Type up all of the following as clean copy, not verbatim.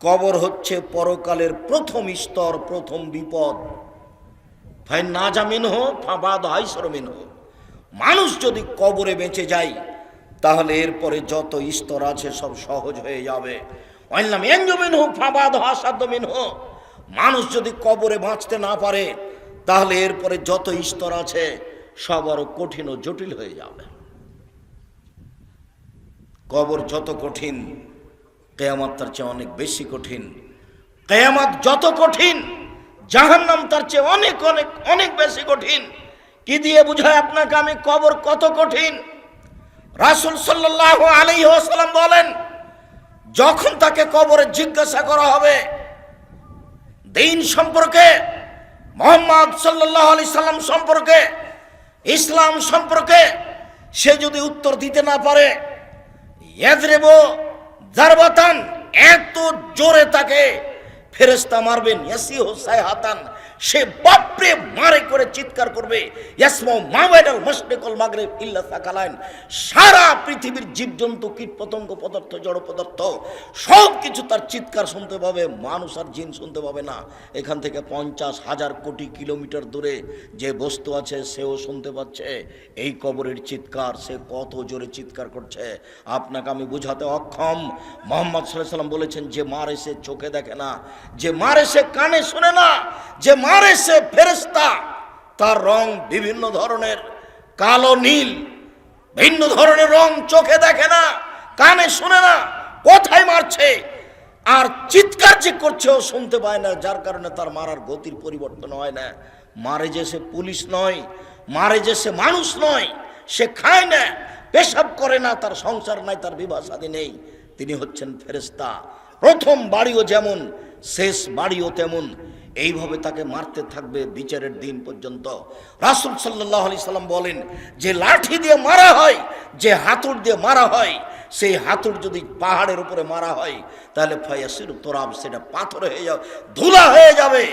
কবর হচ্ছে পরকালের প্রথম স্তর, প্রথম বিপদ। ভাই না জামিন হো ফাবাদ হাইসরমিন হো। মানুষ যদি কবরে বেঁচে যায় তাহলে এরপরে যত স্তর আছে সব সহজ হয়ে যাবে। অইনলাম এনজমিন হোক ফাবাদ হাসাদমিন হো। মানুষ যদি কবরে বাঁচতে না পারে তাহলে এরপরে যত স্তর আছে সব আরো কঠিন ও জটিল হয়ে যাবে। কবর যত কঠিন, কিয়ামত তার চেয়ে অনেক বেশি কঠিন। কিয়ামত যত কঠিন, জাহান্নাম তার চেয়ে অনেক অনেক অনেক বেশি কঠিন। কি দিয়ে বুঝায় আপনাকে আমি কবর কত কঠিন? রাসূল সাল্লাল্লাহু আলাইহি ওয়াসাল্লাম বলেন, যখন তাকে কবরে জিজ্ঞাসা করা হবে দ্বীন সম্পর্কে, মুহাম্মদ সাল্লাল্লাহু আলাইহি সাল্লাম সম্পর্কে, ইসলাম সম্পর্কে, সে যদি উত্তর দিতে না পারে, ইয়াজরিবু জারবাতান, এত জোরে তাকে ফেরেশতা মারবেন, ইয়াসিহু সাইহাতান, সে বাপরে মারে করে চিৎকার করবে, ইয়াসমু মা বাইনাল মাশরিক ওয়াল মাগরিব ইল্লা সাকালাইন, সারা পৃথিবীর জীবজন্তু, কীটপতঙ্গ, পদার্থ, জড় পদার্থ সব কিছু তার চিৎকার শুনতে পাবে, মানুষ আর জিন শুনতে পাবে না। এখান থেকে 50,000 কোটি কিলোমিটার দূরে যে বস্তু আছে সেও শুনতে পাচ্ছে এই কবরের চিৎকার। সে কত জোরে চিৎকার করছে আপনাকে আমি বুঝাতে অক্ষম। মুহাম্মদ সাল্লাল্লাহু আলাইহি সাল্লাম বলেছেন, যে মারে সে চোখে দেখে না, যে মারে সে কানে শুনে না, যে মারে সে ফেরেশতা, তার রং বিভিন্ন ধরনের, কালো নীল, ভিন্ন ধরনের রং, চোখে দেখে না, কানে শুনে না, কোথায় মারছে আর চিৎকার যে করছে ও শুনতে পায় না, যার কারণে তার মারার গতির পরিবর্তন হয় না। মারে যে সে পুলিশ নয়, মারে যে সে মানুষ নয়, সে খায় না, পেশাব করে না, তার সংসার নাই, তার বিবাহ শাদী নেই, তিনি হচ্ছেন ফেরেশতা। প্রথম বাড়িও যেমন শেষ বাড়িও তেমন, এইভাবে তাকে মারতে থাকবে বিচারের দিন পর্যন্ত। রাসূল সাল্লাল্লাহু আলাইহি সাল্লাম বলেন, যে লাঠি দিয়ে মারা হয়, যে হাতুড় দিয়ে মারা হয়, সেই হাতুড় যদি পাহাড়ের উপরে মারা হয় তাহলে ফায়াসির তোরাব, সেটা পাথর হয়ে যাবে, ধুলা হয়ে যাবে,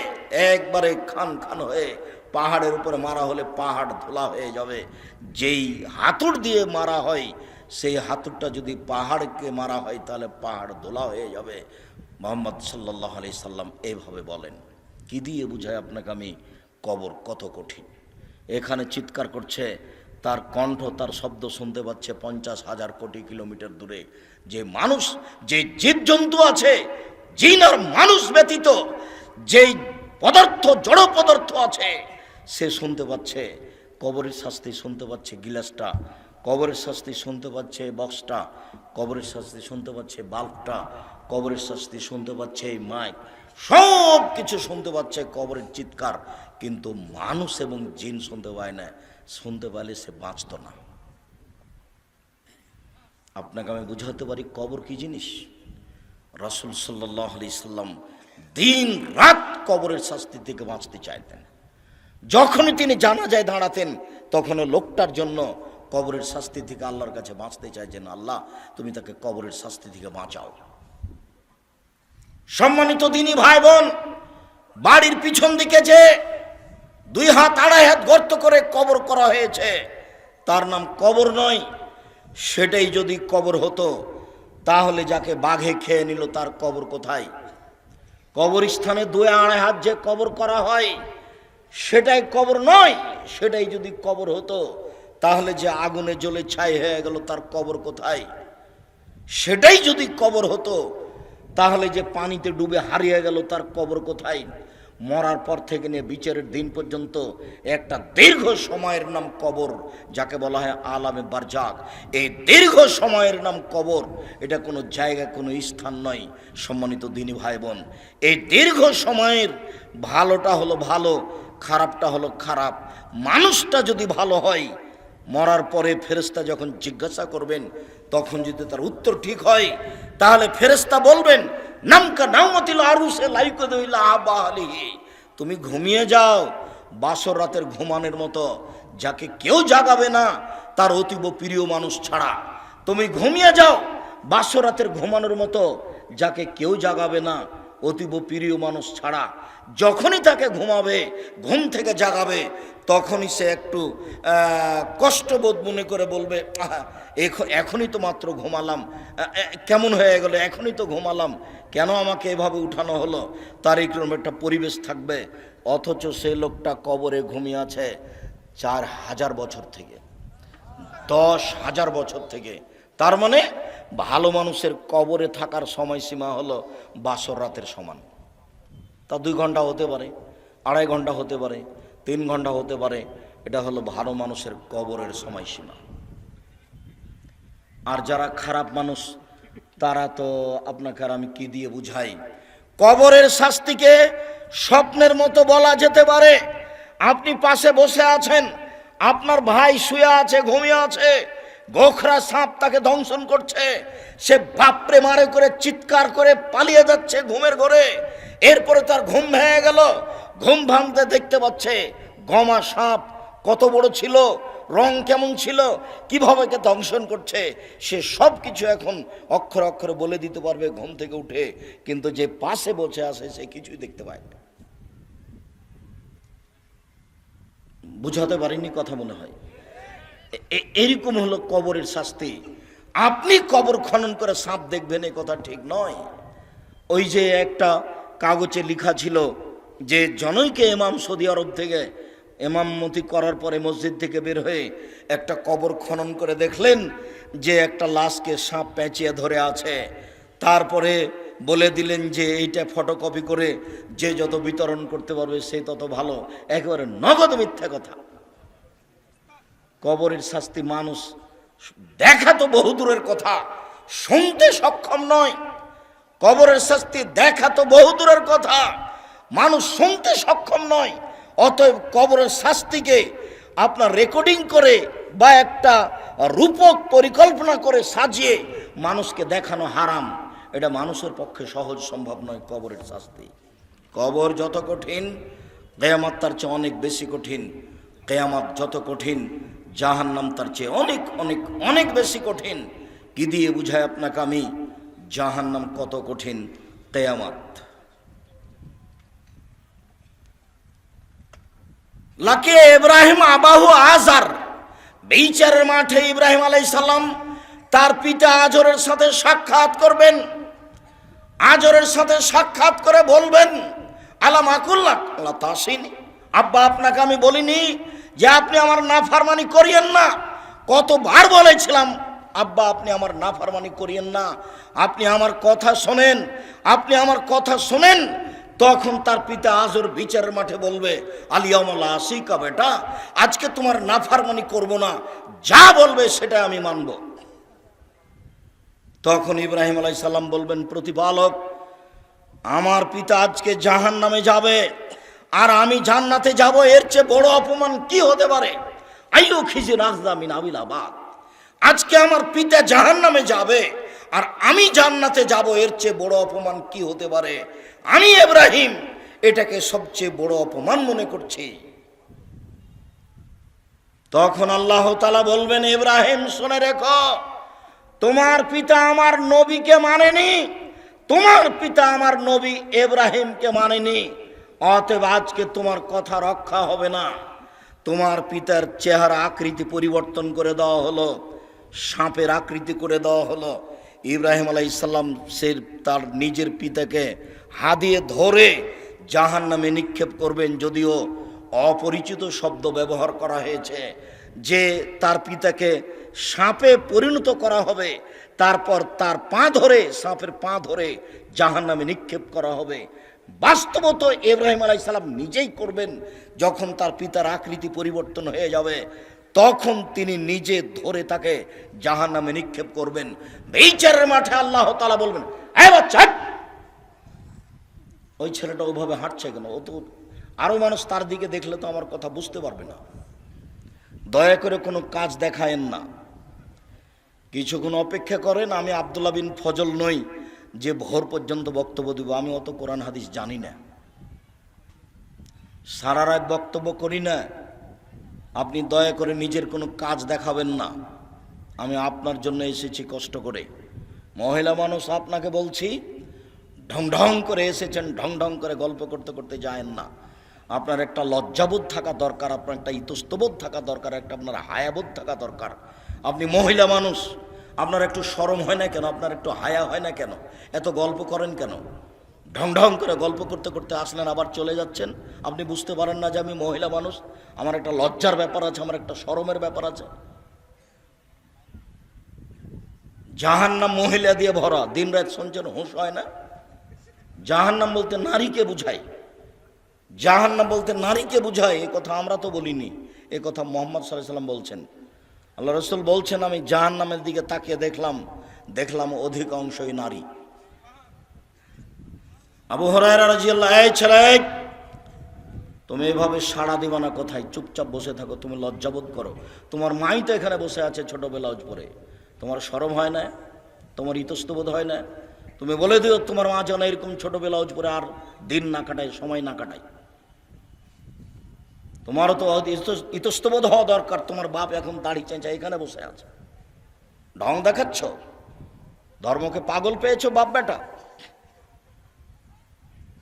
একবারে খান খান হয়ে। পাহাড়ের উপরে মারা হলে পাহাড় ধুলা হয়ে যাবে। যেই হাতুড় দিয়ে মারা হয় সেই হাতুড়টা যদি পাহাড়কে মারা হয় তাহলে পাহাড় ধুলা হয়ে যাবে। মুহাম্মদ সাল্লাল্লাহু আলাইহি সাল্লাম এইভাবে বলেন। কি দিয়ে বুঝায় আপনাকে আমি কবর কত কঠিন? এখানে চিৎকার করছে, তার কণ্ঠ, তার শব্দ শুনতে পাচ্ছে 50,000 কোটি কিলোমিটার দূরে। যে মানুষ, যে জীবজন্তু আছে, জিন আর মানুষ ব্যতীত যেই পদার্থ, জড় পদার্থ আছে, সে শুনতে পাচ্ছে কবরের শাস্তি, শুনতে পাচ্ছে গিলাসটা, কবরের শাস্তি শুনতে পাচ্ছে বক্সটা, কবরের শাস্তি শুনতে পাচ্ছে বাল্বটা, কবরের শাস্তি শুনতে পাচ্ছে এই মাইক, সব কিছু শুনতে পাচ্ছে কবরের চিৎকার। কিন্তু মানুষ এবং জিন শুনতে পায় না। শুনতে পারলে সে বাঁচত না। আপনাকে আমি বুঝাতে পারি কবর কি জিনিস। রাসূল সাল্লাল্লাহু আলাইহি সাল্লাম দিন রাত কবরের শাস্তি থেকে বাঁচতে চাইতেন। যখনই তিনি জানাজায় দাঁড়াতেন তখনও লোকটার জন্য কবরের শাস্তি থেকে আল্লাহর কাছে বাঁচতে চাইছেন, আল্লাহ তুমি তাকে কবরের শাস্তি থেকে বাঁচাও। সম্মানিত দিনী ভাই বোন, বাড়ির পিছন দিকে যে 2 হাত 2.5 হাত গর্ত করে কবর করা হয়েছে, তার নাম কবর নয়। সেটাই যদি কবর হতো তাহলে যাকে বাঘে খেয়ে নিল তার কবর কোথায়? কবরস্থানে 2-2.5 হাত যে কবর করা হয় সেটাই কবর নয়। সেটাই যদি কবর হতো তাহলে যে আগুনে জ্বলে ছাই হয়ে গেল তার কবর কোথায়? সেটাই যদি কবর হতো তাহলে যে পানিতে ডুবে হারিয়ে গেল তার কবর কোথায়? মরার পর থেকে নিয়ে বিচারের দিন পর্যন্ত একটা দীর্ঘ সময়ের নাম কবর, যাকে বলা হয় আলামে বারজাক। এই দীর্ঘ সময়ের নাম কবর, এটা কোনো জায়গা, কোনো স্থান নয়। সম্মানিত দিনী ভাই বোন, এই দীর্ঘ সময়ের ভালোটা হলো ভালো, খারাপটা হলো খারাপ। মানুষটা যদি ভালো হয়, মরার পরে ফেরেশতা যখন জিজ্ঞাসা করবেন তখন যদি তার উত্তর ঠিক হয় তাহলে ফেরেশতা বলবেন, নামকা নাওমাতিল আরুসে লাইকুদুইলা আবালিহি, তুমি ঘুমিয়ে যাও বাসর রাতের ঘুমানোর মতো, যাকে কেউ জাগাবে না তার অতীব প্রিয় মানুষ ছাড়া। তুমি ঘুমিয়ে যাও বাসর রাতের ঘুমানোর মতো, যাকে কেউ জাগাবে না অতীব প্রিয় মানুষ ছাড়া যখনই তাকে ঘুমাবে, ঘুম থেকে জাগাবে, তখনই সে একটু কষ্টবোধ মনে করে বলবে, এখনই তো মাত্র ঘুমালাম, কেমন হয়ে গেল, এখনই তো ঘুমালাম, কেন আমাকে এভাবে উঠানো হলো, তার এইরকম একটা পরিবেশ থাকবে। অথচ সে লোকটা কবরে ঘুমিয়ে আছে 4000 বছর থেকে, 10,000 বছর থেকে। তার মানে ভালো মানুষের কবরে থাকার সময়সীমা হলো বাসর রাতের সমান। তা 2 ঘন্টা হতে পারে, 2.5 ঘন্টা হতে পারে, 3 ঘন্টা হতে পারে। এটা হলো ভালো মানুষের কবরের সময়সীমা। আর যারা খারাপ মানুষ, তারা তো আপনাকে আর আমি কি দিয়ে বুঝাই। কবরের শাস্তিকে স্বপ্নের মতো বলা যেতে পারে। আপনি পাশে বসে আছেন, আপনার ভাই শুয়ে আছে, ঘুমিয়ে আছে, গোখরা সাপ তাকে দংশন করছে, সে বাপরে মারে করে চিৎকার করে পালিয়ে যাচ্ছে ঘুমের ঘরে। এরপরে তার ঘুম ভেঙে গেল, ঘুম ভাঙতে দেখতে পাচ্ছে গমা সাপ কত বড় ছিল, রং কেমন ছিল, কিভাবে কে দংশন করছে, সে সব কিছু এখন অক্ষরে অক্ষরে বলে দিতে পারবে ঘুম থেকে উঠে। কিন্তু যে পাশে বসে আছে সে কিছুই দেখতে পায় না। বুঝাতে পারিনি কথা মনে হয়। এরকম হলো কবরের শাস্তি। আপনি কবর খনন করে সাপ দেখবেন, এ কথা ঠিক নয়। ওই যে একটা কাগজে লেখা ছিল যে জনৈকে ইমাম সৌদি আরব থেকে ইমামতি করার পরে মসজিদ থেকে বের হয়ে একটা কবর খনন করে দেখলেন যে একটা লাশকে সাপ পেঁচিয়ে ধরে আছে। তারপরে বলে দিলেন যে এইটা ফটোকপি করে যে যত বিতরণ করতে পারবে সে তত ভালো। একেবারে নগদ মিথ্যা কথা। কবরের শাস্তি মানুষ দেখা তো বহু দূরের কথা, শুনতে সক্ষম নয়। কবরের শাস্তি দেখা তো বহু দূরের কথা, মানুষ শুনতে সক্ষম নয়। অতএব কবরের শাস্তিকে আপনার রেকর্ডিং করে বা একটা রূপক পরিকল্পনা করে সাজিয়ে মানুষকে দেখানো হারাম। এটা মানুষের পক্ষে সহজ সম্ভব নয়। কবরের শাস্তি, কবর যত কঠিন, কিয়ামত তার চেয়ে অনেক বেশি কঠিন। কিয়ামত যত কঠিন, জাহান্নাম তার চেয়ে অনেক অনেক অনেক বেশি কঠিন। কি দিয়ে বুঝায় আপনাকে আমি জাহান্নাম কত কঠিন, কিয়ামত। লাকে ইব্রাহিম আবাহু আজার, বিচারের মাঠে ইব্রাহিম আলাইহিস সালাম তার পিতা আজরের সাথে সাক্ষাৎ করবেন। আজরের সাথে সাক্ষাৎ করে বলবেন, আলাম আকুল্লাক লা তাসিনি, আব্বা আপনাকে আমি বলিনি যে আপনি আমার নাফরমানি করিয়েন না? কতবার বলেছিলাম আব্বা আপনি আমার নাফরমানি করিয়েন না, আপনি আমার কথা শোনেন, আপনি আমার কথা শোনেন। তখন তার পিতা আজর বিচারের মাঠে বলবে, আলিয়ামুল আসিকা, বেটা আজকে তোমার নাফরমানি করব না, যা বলবে সেটা আমি মানব। তখন ইব্রাহিম আলাইহিস সালাম বলবেন, প্রতিপালক আমার পিতা আজকে জাহান্নামে যাবে আর আমি জান্নাতে যাব, এর চেয়ে বড় অপমান কি হতে পারে? আইয়ু খিজি রাজদা মিন আবিলাবাদ, আজকে আমার পিতা জাহান্নামে যাবে আর আমি জান্নাতে যাব, এর চেয়ে বড় অপমান কি হতে পারে? আমি ইব্রাহিম এটাকে সবচেয়ে বড় অপমান মনে করছি। তখন আল্লাহ তাআলা বলবেন, ইব্রাহিম শুনে রেখো, তোমার পিতা আমার নবীকে মানেনি, তোমার পিতা আমার নবী ইব্রাহিমকে মানেনি। অতএব আজকে তোমার কথা রক্ষা হবে না। তোমার পিতার চেহারা আকৃতি পরিবর্তন করে দেওয়া হলো, সাপের আকৃতি করে দেওয়া হলো। ইব্রাহিম আলাইহিস সালাম সে তার নিজের পিতাকে হাদিয়ে ধরে জাহান্নামে নিক্ষেপ করবেন। যদিও অপরিচিত শব্দ ব্যবহার করা হয়েছে যে তার পিতাকে সাপে পরিণত করা হবে, তারপর তার পা ধরে, সাপের পা ধরে জাহান্নামে নিক্ষেপ করা হবে। বাস্তবত ইব্রাহিম আলাইহিস সালাম নিজেই করবেন। যখন তার পিতার আকৃতি পরিবর্তন হয়ে যাবে তখন তিনি নিজে ধরে তাকে জাহান্নামে নিক্ষেপ করবেন। বিচারের মাঠে আল্লাহ তাআলা বলবেন, এই বাচ্চা, ওই ছেলেটা ওভাবে হাঁটছে কেন? ও তো আরো মানুষ তার দিকে দেখলে তো আমার কথা বুঝতে পারবে না। দয়া করে কোনো কাজ দেখায়েন না, কিছুক্ষণ অপেক্ষা করেন। আমি আব্দুল্লাহ বিন ফজল নই যে ভোর পর্যন্ত বক্তব্য দিব। আমি অত কোরআন হাদিস জানি না, সারা রাত বক্তব্য করি না। আপনি দয়া করে নিজের কোনো কাজ দেখাবেন না। আমি আপনার জন্য এসেছি কষ্ট করে। মহিলা মানুষ, আপনাকে বলছি ঢং ঢং করে এসেছেন, ঢং ঢং করে গল্প করতে করতে যায়েন না। আপনার একটা লজ্জাবোধ থাকা দরকার, আপনার একটা ইতস্তবোধ থাকা দরকার, একটা আপনার হায়াবোধ থাকা দরকার। আপনি মহিলা মানুষ, আপনার একটু শরম হয় না কেন? আপনার একটু হায়া হয় না কেন? এত গল্প করেন কেন? ঢং ঢং করে গল্প করতে করতে আসলেন, আবার চলে যাচ্ছেন। আপনি বুঝতে পারেন না যে আমি মহিলা মানুষ, আমার একটা লজ্জার ব্যাপার আছে, আমার একটা শরমের ব্যাপার আছে। জাহান্নাম মহিলা দিয়ে ভরা, দিন রাত শুনছেন, হুঁশ হয় না? জাহান্নাম বলতে নারীকে বুঝায়, জাহান্নাম বলতে নারীকে বুঝায়। এ কথা আমরা তো বলিনি, এ কথা মুহাম্মদ সাল্লাল্লাহু আলাইহি ওয়াসাল্লাম বলছেন। আল্লাহ রাসূল বলছেন, আমি জাহান্নামের দিকে তাকিয়ে দেখলাম অধিকাংশই নারী। আবু হুরায়রা রাদিয়াল্লাহু আনহু, এই ছেলে, তুমি এভাবে সাড়া দিবা না, কোথায় চুপচাপ বসে থাকো, তুমি লজ্জাবোধ করো। তোমার মাই তো এখানে বসে আছে ছোট ব্লাউজ পরে, তোমার শরম হয় না? তোমার ইতস্তবোধ হয় না? তুমি বলে দিও তোমার মা যেন এরকম ছোট ব্লাউজ পরে আর দিন না কাটায়, সময় না কাটায়। তোমারও তো ইতস্তবোধ হওয়া দরকার। তোমার বাপ এখন দাড়ি চেঁচা এখানে বসে আছে, ঢং দেখাচ্ছ, ধর্মকে পাগল পেয়েছো বাপ বেটা।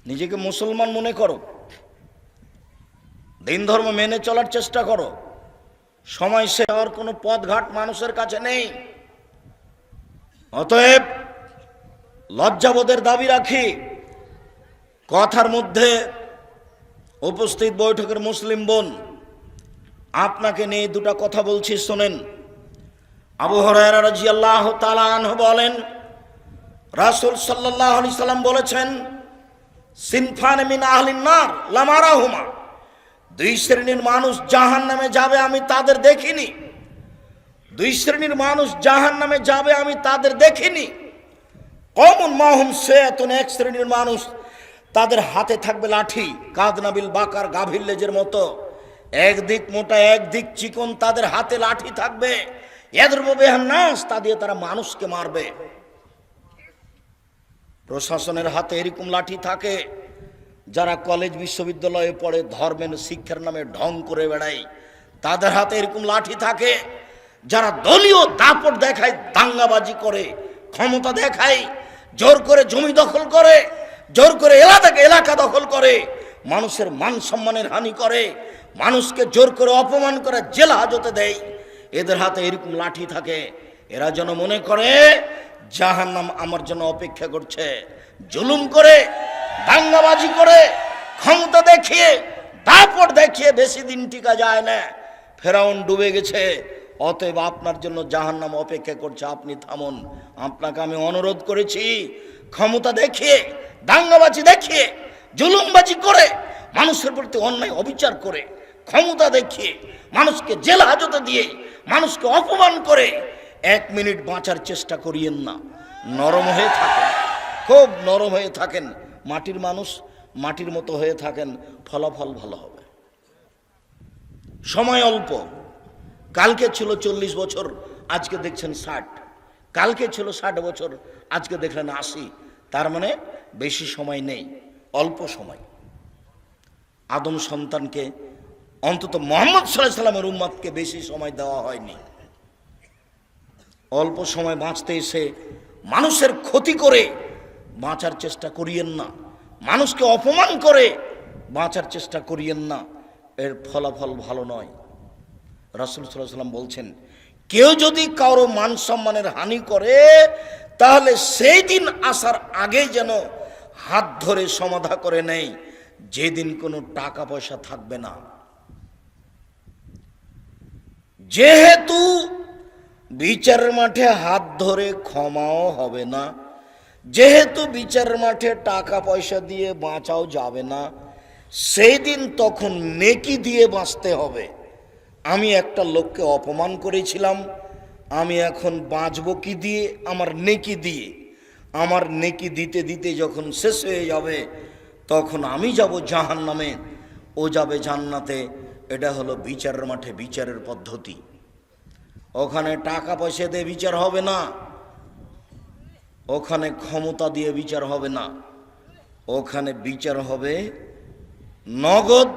নিজেকে মুসলমান মনে করো, দিন ধর্ম মেনে চলার চেষ্টা করো। সময় শেষ হওয়ার কোনো পথঘাট মানুষের কাছে নেই। অতএব লজ্জাবোধের দাবি রাখি। কথার মধ্যে উপস্থিত বৈঠকের মুসলিম বোন, আপনাকে নিয়ে দুটা কথা বলছি, শোনেন। আবু হুরায়রা রাদিয়াল্লাহু তাআলা আনহু বলেন, রাসূল সাল্লাল্লাহু আলাইহি সাল্লাম বলেছেন, সিনফান মিন আহলিন নার লাম আরাহুমা, দুই শ্রেণীর মানুষ জাহান্নামে যাবে, আমি তাদের দেখিনি। দুই শ্রেণীর মানুষ জাহান্নামে যাবে, আমি তাদের দেখিনি। কওমুন মাহুম সায়াতুন, এক শ্রেণীর মানুষ, তাদের হাতে থাকবে লাঠি, কাদনাবিল বাকার, গাভীর লেজের মতো, একদিক মোটা একদিক চিকন, তাদের হাতে লাঠি থাকবে। ইয়াদরুবু বিহান নাস, তা দিয়ে তারা মানুষকে মারবে। প্রশাসনের হাতে এরকম লাঠি থাকে, যারা কলেজ বিশ্ববিদ্যালয়ে পড়ে ধর্মের শিক্ষার নামে ঢং করে বেড়ায়, তাদের হাতে এরকম লাঠি থাকে। যারা দলীয় দাপট দেখায়, দাঙ্গাবাজি করে, ক্ষমতা দেখায়, জোর করে জমি দখল করে, জোর করে এলাকা দখল করে, মানুষের মান সম্মানের হানি করে, মানুষকে জোর করে অপমান করে জেল হাজতে দেয়, এদের হাতে এরকম লাঠি থাকে। এরা যেন মনে করে জাহান্নাম আমার জন্য অপেক্ষা করছে। জুলুম করে, দাঙ্গাবাজি করে, ক্ষমতা দেখিয়ে, দাপট দেখিয়ে বেশি দিন টিকা যায় না। ফেরাউন ডুবে গেছে, অতএব আপনার জন্য জাহান্নাম অপেক্ষা করছে, আপনি থামুন। আপনাকে আমি অনুরোধ করেছি, ক্ষমতা দেখিয়ে, দাঙ্গাবাজি দেখিয়ে, জুলুমবাজি করে, মানুষের প্রতি অন্যায় অবিচার করে, ক্ষমতা দেখিয়ে, মানুষকে জেল হাজতে দিয়ে, মানুষকে অপমান করে এক মিনিট বাঁচার চেষ্টা করিয়েন না। নরম হয়ে থাকেন, খুব নরম হয়ে থাকেন, মাটির মানুষ, মাটির মতো হয়ে থাকেন, ফলাফল ভালো হবে। সময় অল্প, কালকে ছিল 40 বছর, আজকে দেখছেন 60, কালকে ছিল 60 বছর, আজকে দেখলেন 80। তার মানে বেশি সময় নেই, অল্প সময়। আদম সন্তানকে, অন্তত মুহাম্মদ সাল্লাল্লাহু আলাইহি সাল্লামের উম্মতকে বেশি সময় দেওয়া হয়নি। অল্প সময় বাঁচতে এসে মানুষের ক্ষতি করে বাঁচার চেষ্টা করিয়েন না, মানুষকে অপমান করে বাঁচার চেষ্টা করিয়েন না, এর ফলাফল ভালো নয়। রাসূল সাল্লাল্লাহু আলাইহি ওয়াসাল্লাম বলছেন, কেউ যদি কারো মান সম্মানের হানি করে, তাহলে সেই দিন আসার আগে যেন হাত ধরে সমাধা করে নেয়, যেদিন কোনো টাকা পয়সা থাকবে না। যেহেতু বিচারের মাঠে হাত ধরে ক্ষমাও হবে না, যেহেতু বিচারের মাঠে টাকা পয়সা দিয়ে বাঁচাও যাবে না, সেই দিন তখন নেকি দিয়ে বাঁচতে হবে। আমি একটা লোককে অপমান করেছিলাম, আমি এখন বাঁচবো কি দিয়ে? আমার নেকি দিয়ে। আমার নেকি দিতে দিতে যখন শেষ হয়ে যাবে, তখন আমি যাব জাহান্নামে, ও যাবে জান্নাতে। এটা হলো বিচারের মাঠে বিচারের পদ্ধতি। ওখানে টাকা পয়সা দিয়ে বিচার হবে না, ওখানে ক্ষমতা দিয়ে বিচার হবে না, ওখানে বিচার হবে নগদ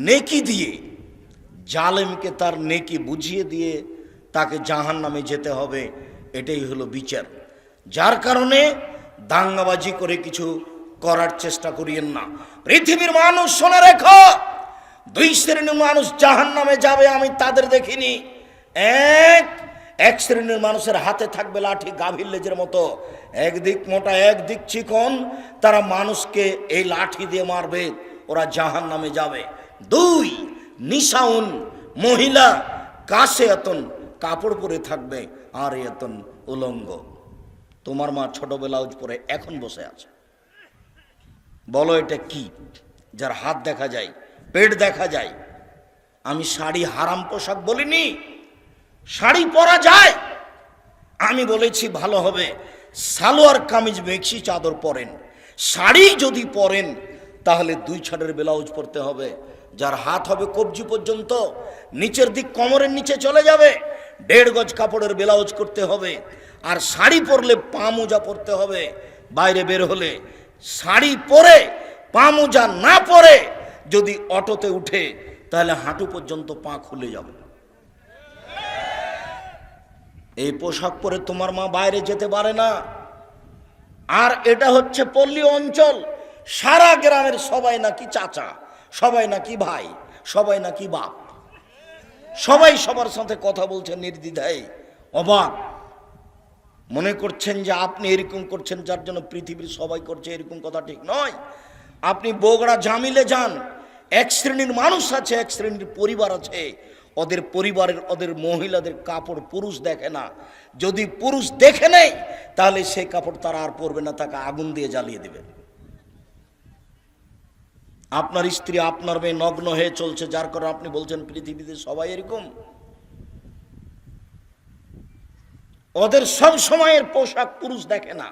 নেকি দিয়ে। জালেমকে তার নেকি বুঝিয়ে দিয়ে তাকে জাহান্নামে যেতে হবে, এটাই হলো বিচার। যার কারণে দাঙ্গাবাজি করে কিছু করার চেষ্টা করিয়েন না। পৃথিবীর মানুষ শুনে রেখো, দুই শ্রেণীর মানুষ জাহান্নামে যাবে, আমি তাদের দেখিনি। এক শ্রেণীর মানুষের হাতে থাকবে লাঠি গাভীর লেজের মতো, একদিক মোটা একদিক চিকন, তারা মানুষকে এই লাঠি দিয়ে মারবে, ওরা জাহান্নামে যাবে। দুই, নিশাউন, মহিলা কাছে এতন কাপড় পরে থাকবে আর এতন উলঙ্গ। তোমার মা ছোট ব্লাউজ পরে এখন বসে আছে, বলো এটা কি? যার হাত দেখা যায়, পেট দেখা যায়। আমি শাড়ি হারাম পোশাক বলিনি, শাড়ি পরা যায়। আমি বলেছি ভালো হবে সালোয়ার কামিজ মেক্সি চাদর পরেন। শাড়ি যদি পরেন তাহলে 2 ছাড়ের ব্লাউজ পরতে হবে, যার হাত হবে কবজি পর্যন্ত, নিচের দিক কোমরের নিচে চলে যাবে, 1.5 গজ কাপড়ের ব্লাউজ করতে হবে। আর শাড়ি পরলে পা মোজা পরতে হবে। বাইরে বের হলে শাড়ি পরে পা মোজা না পরে যদি অটোতে উঠে তাহলে হাঁটু পর্যন্ত পা খুলে যাবে। এই পোশাক পরে তোমার মা বাইরে যেতে পারে না। আর এটা হচ্ছে পল্লী অঞ্চল, সারা গ্রামের সবাই নাকি চাচা, সবাই নাকি ভাই, সবাই নাকি বাপ, সবাই সবার সাথে কথা বলছেন নির্দ্বিধায়। অবাক মনে করছেন যে আপনি এরকম করছেন যার জন্য পৃথিবীর সবাই করছে, এরকম কথা ঠিক নয়। আপনি বগুড়া জামিলে যান, এক শ্রেণীর মানুষ আছে, এক শ্রেণীর পরিবার আছে, ওদের পরিবারের ওদের মহিলাদের কাপড় পুরুষ দেখে না। যদি পুরুষ দেখে নেয় তাহলে সেই কাপড় তারা আর পরবে না, তাকে আগুন দিয়ে জ্বালিয়ে দেবে। আপনার স্ত্রী আপনার মেয়ে নগ্ন হয়ে চলছে, যার কারণে আপনি বলছেন পৃথিবীতে সবাই এরকম। ওদের সব সময়ের পোশাক পুরুষ দেখে না,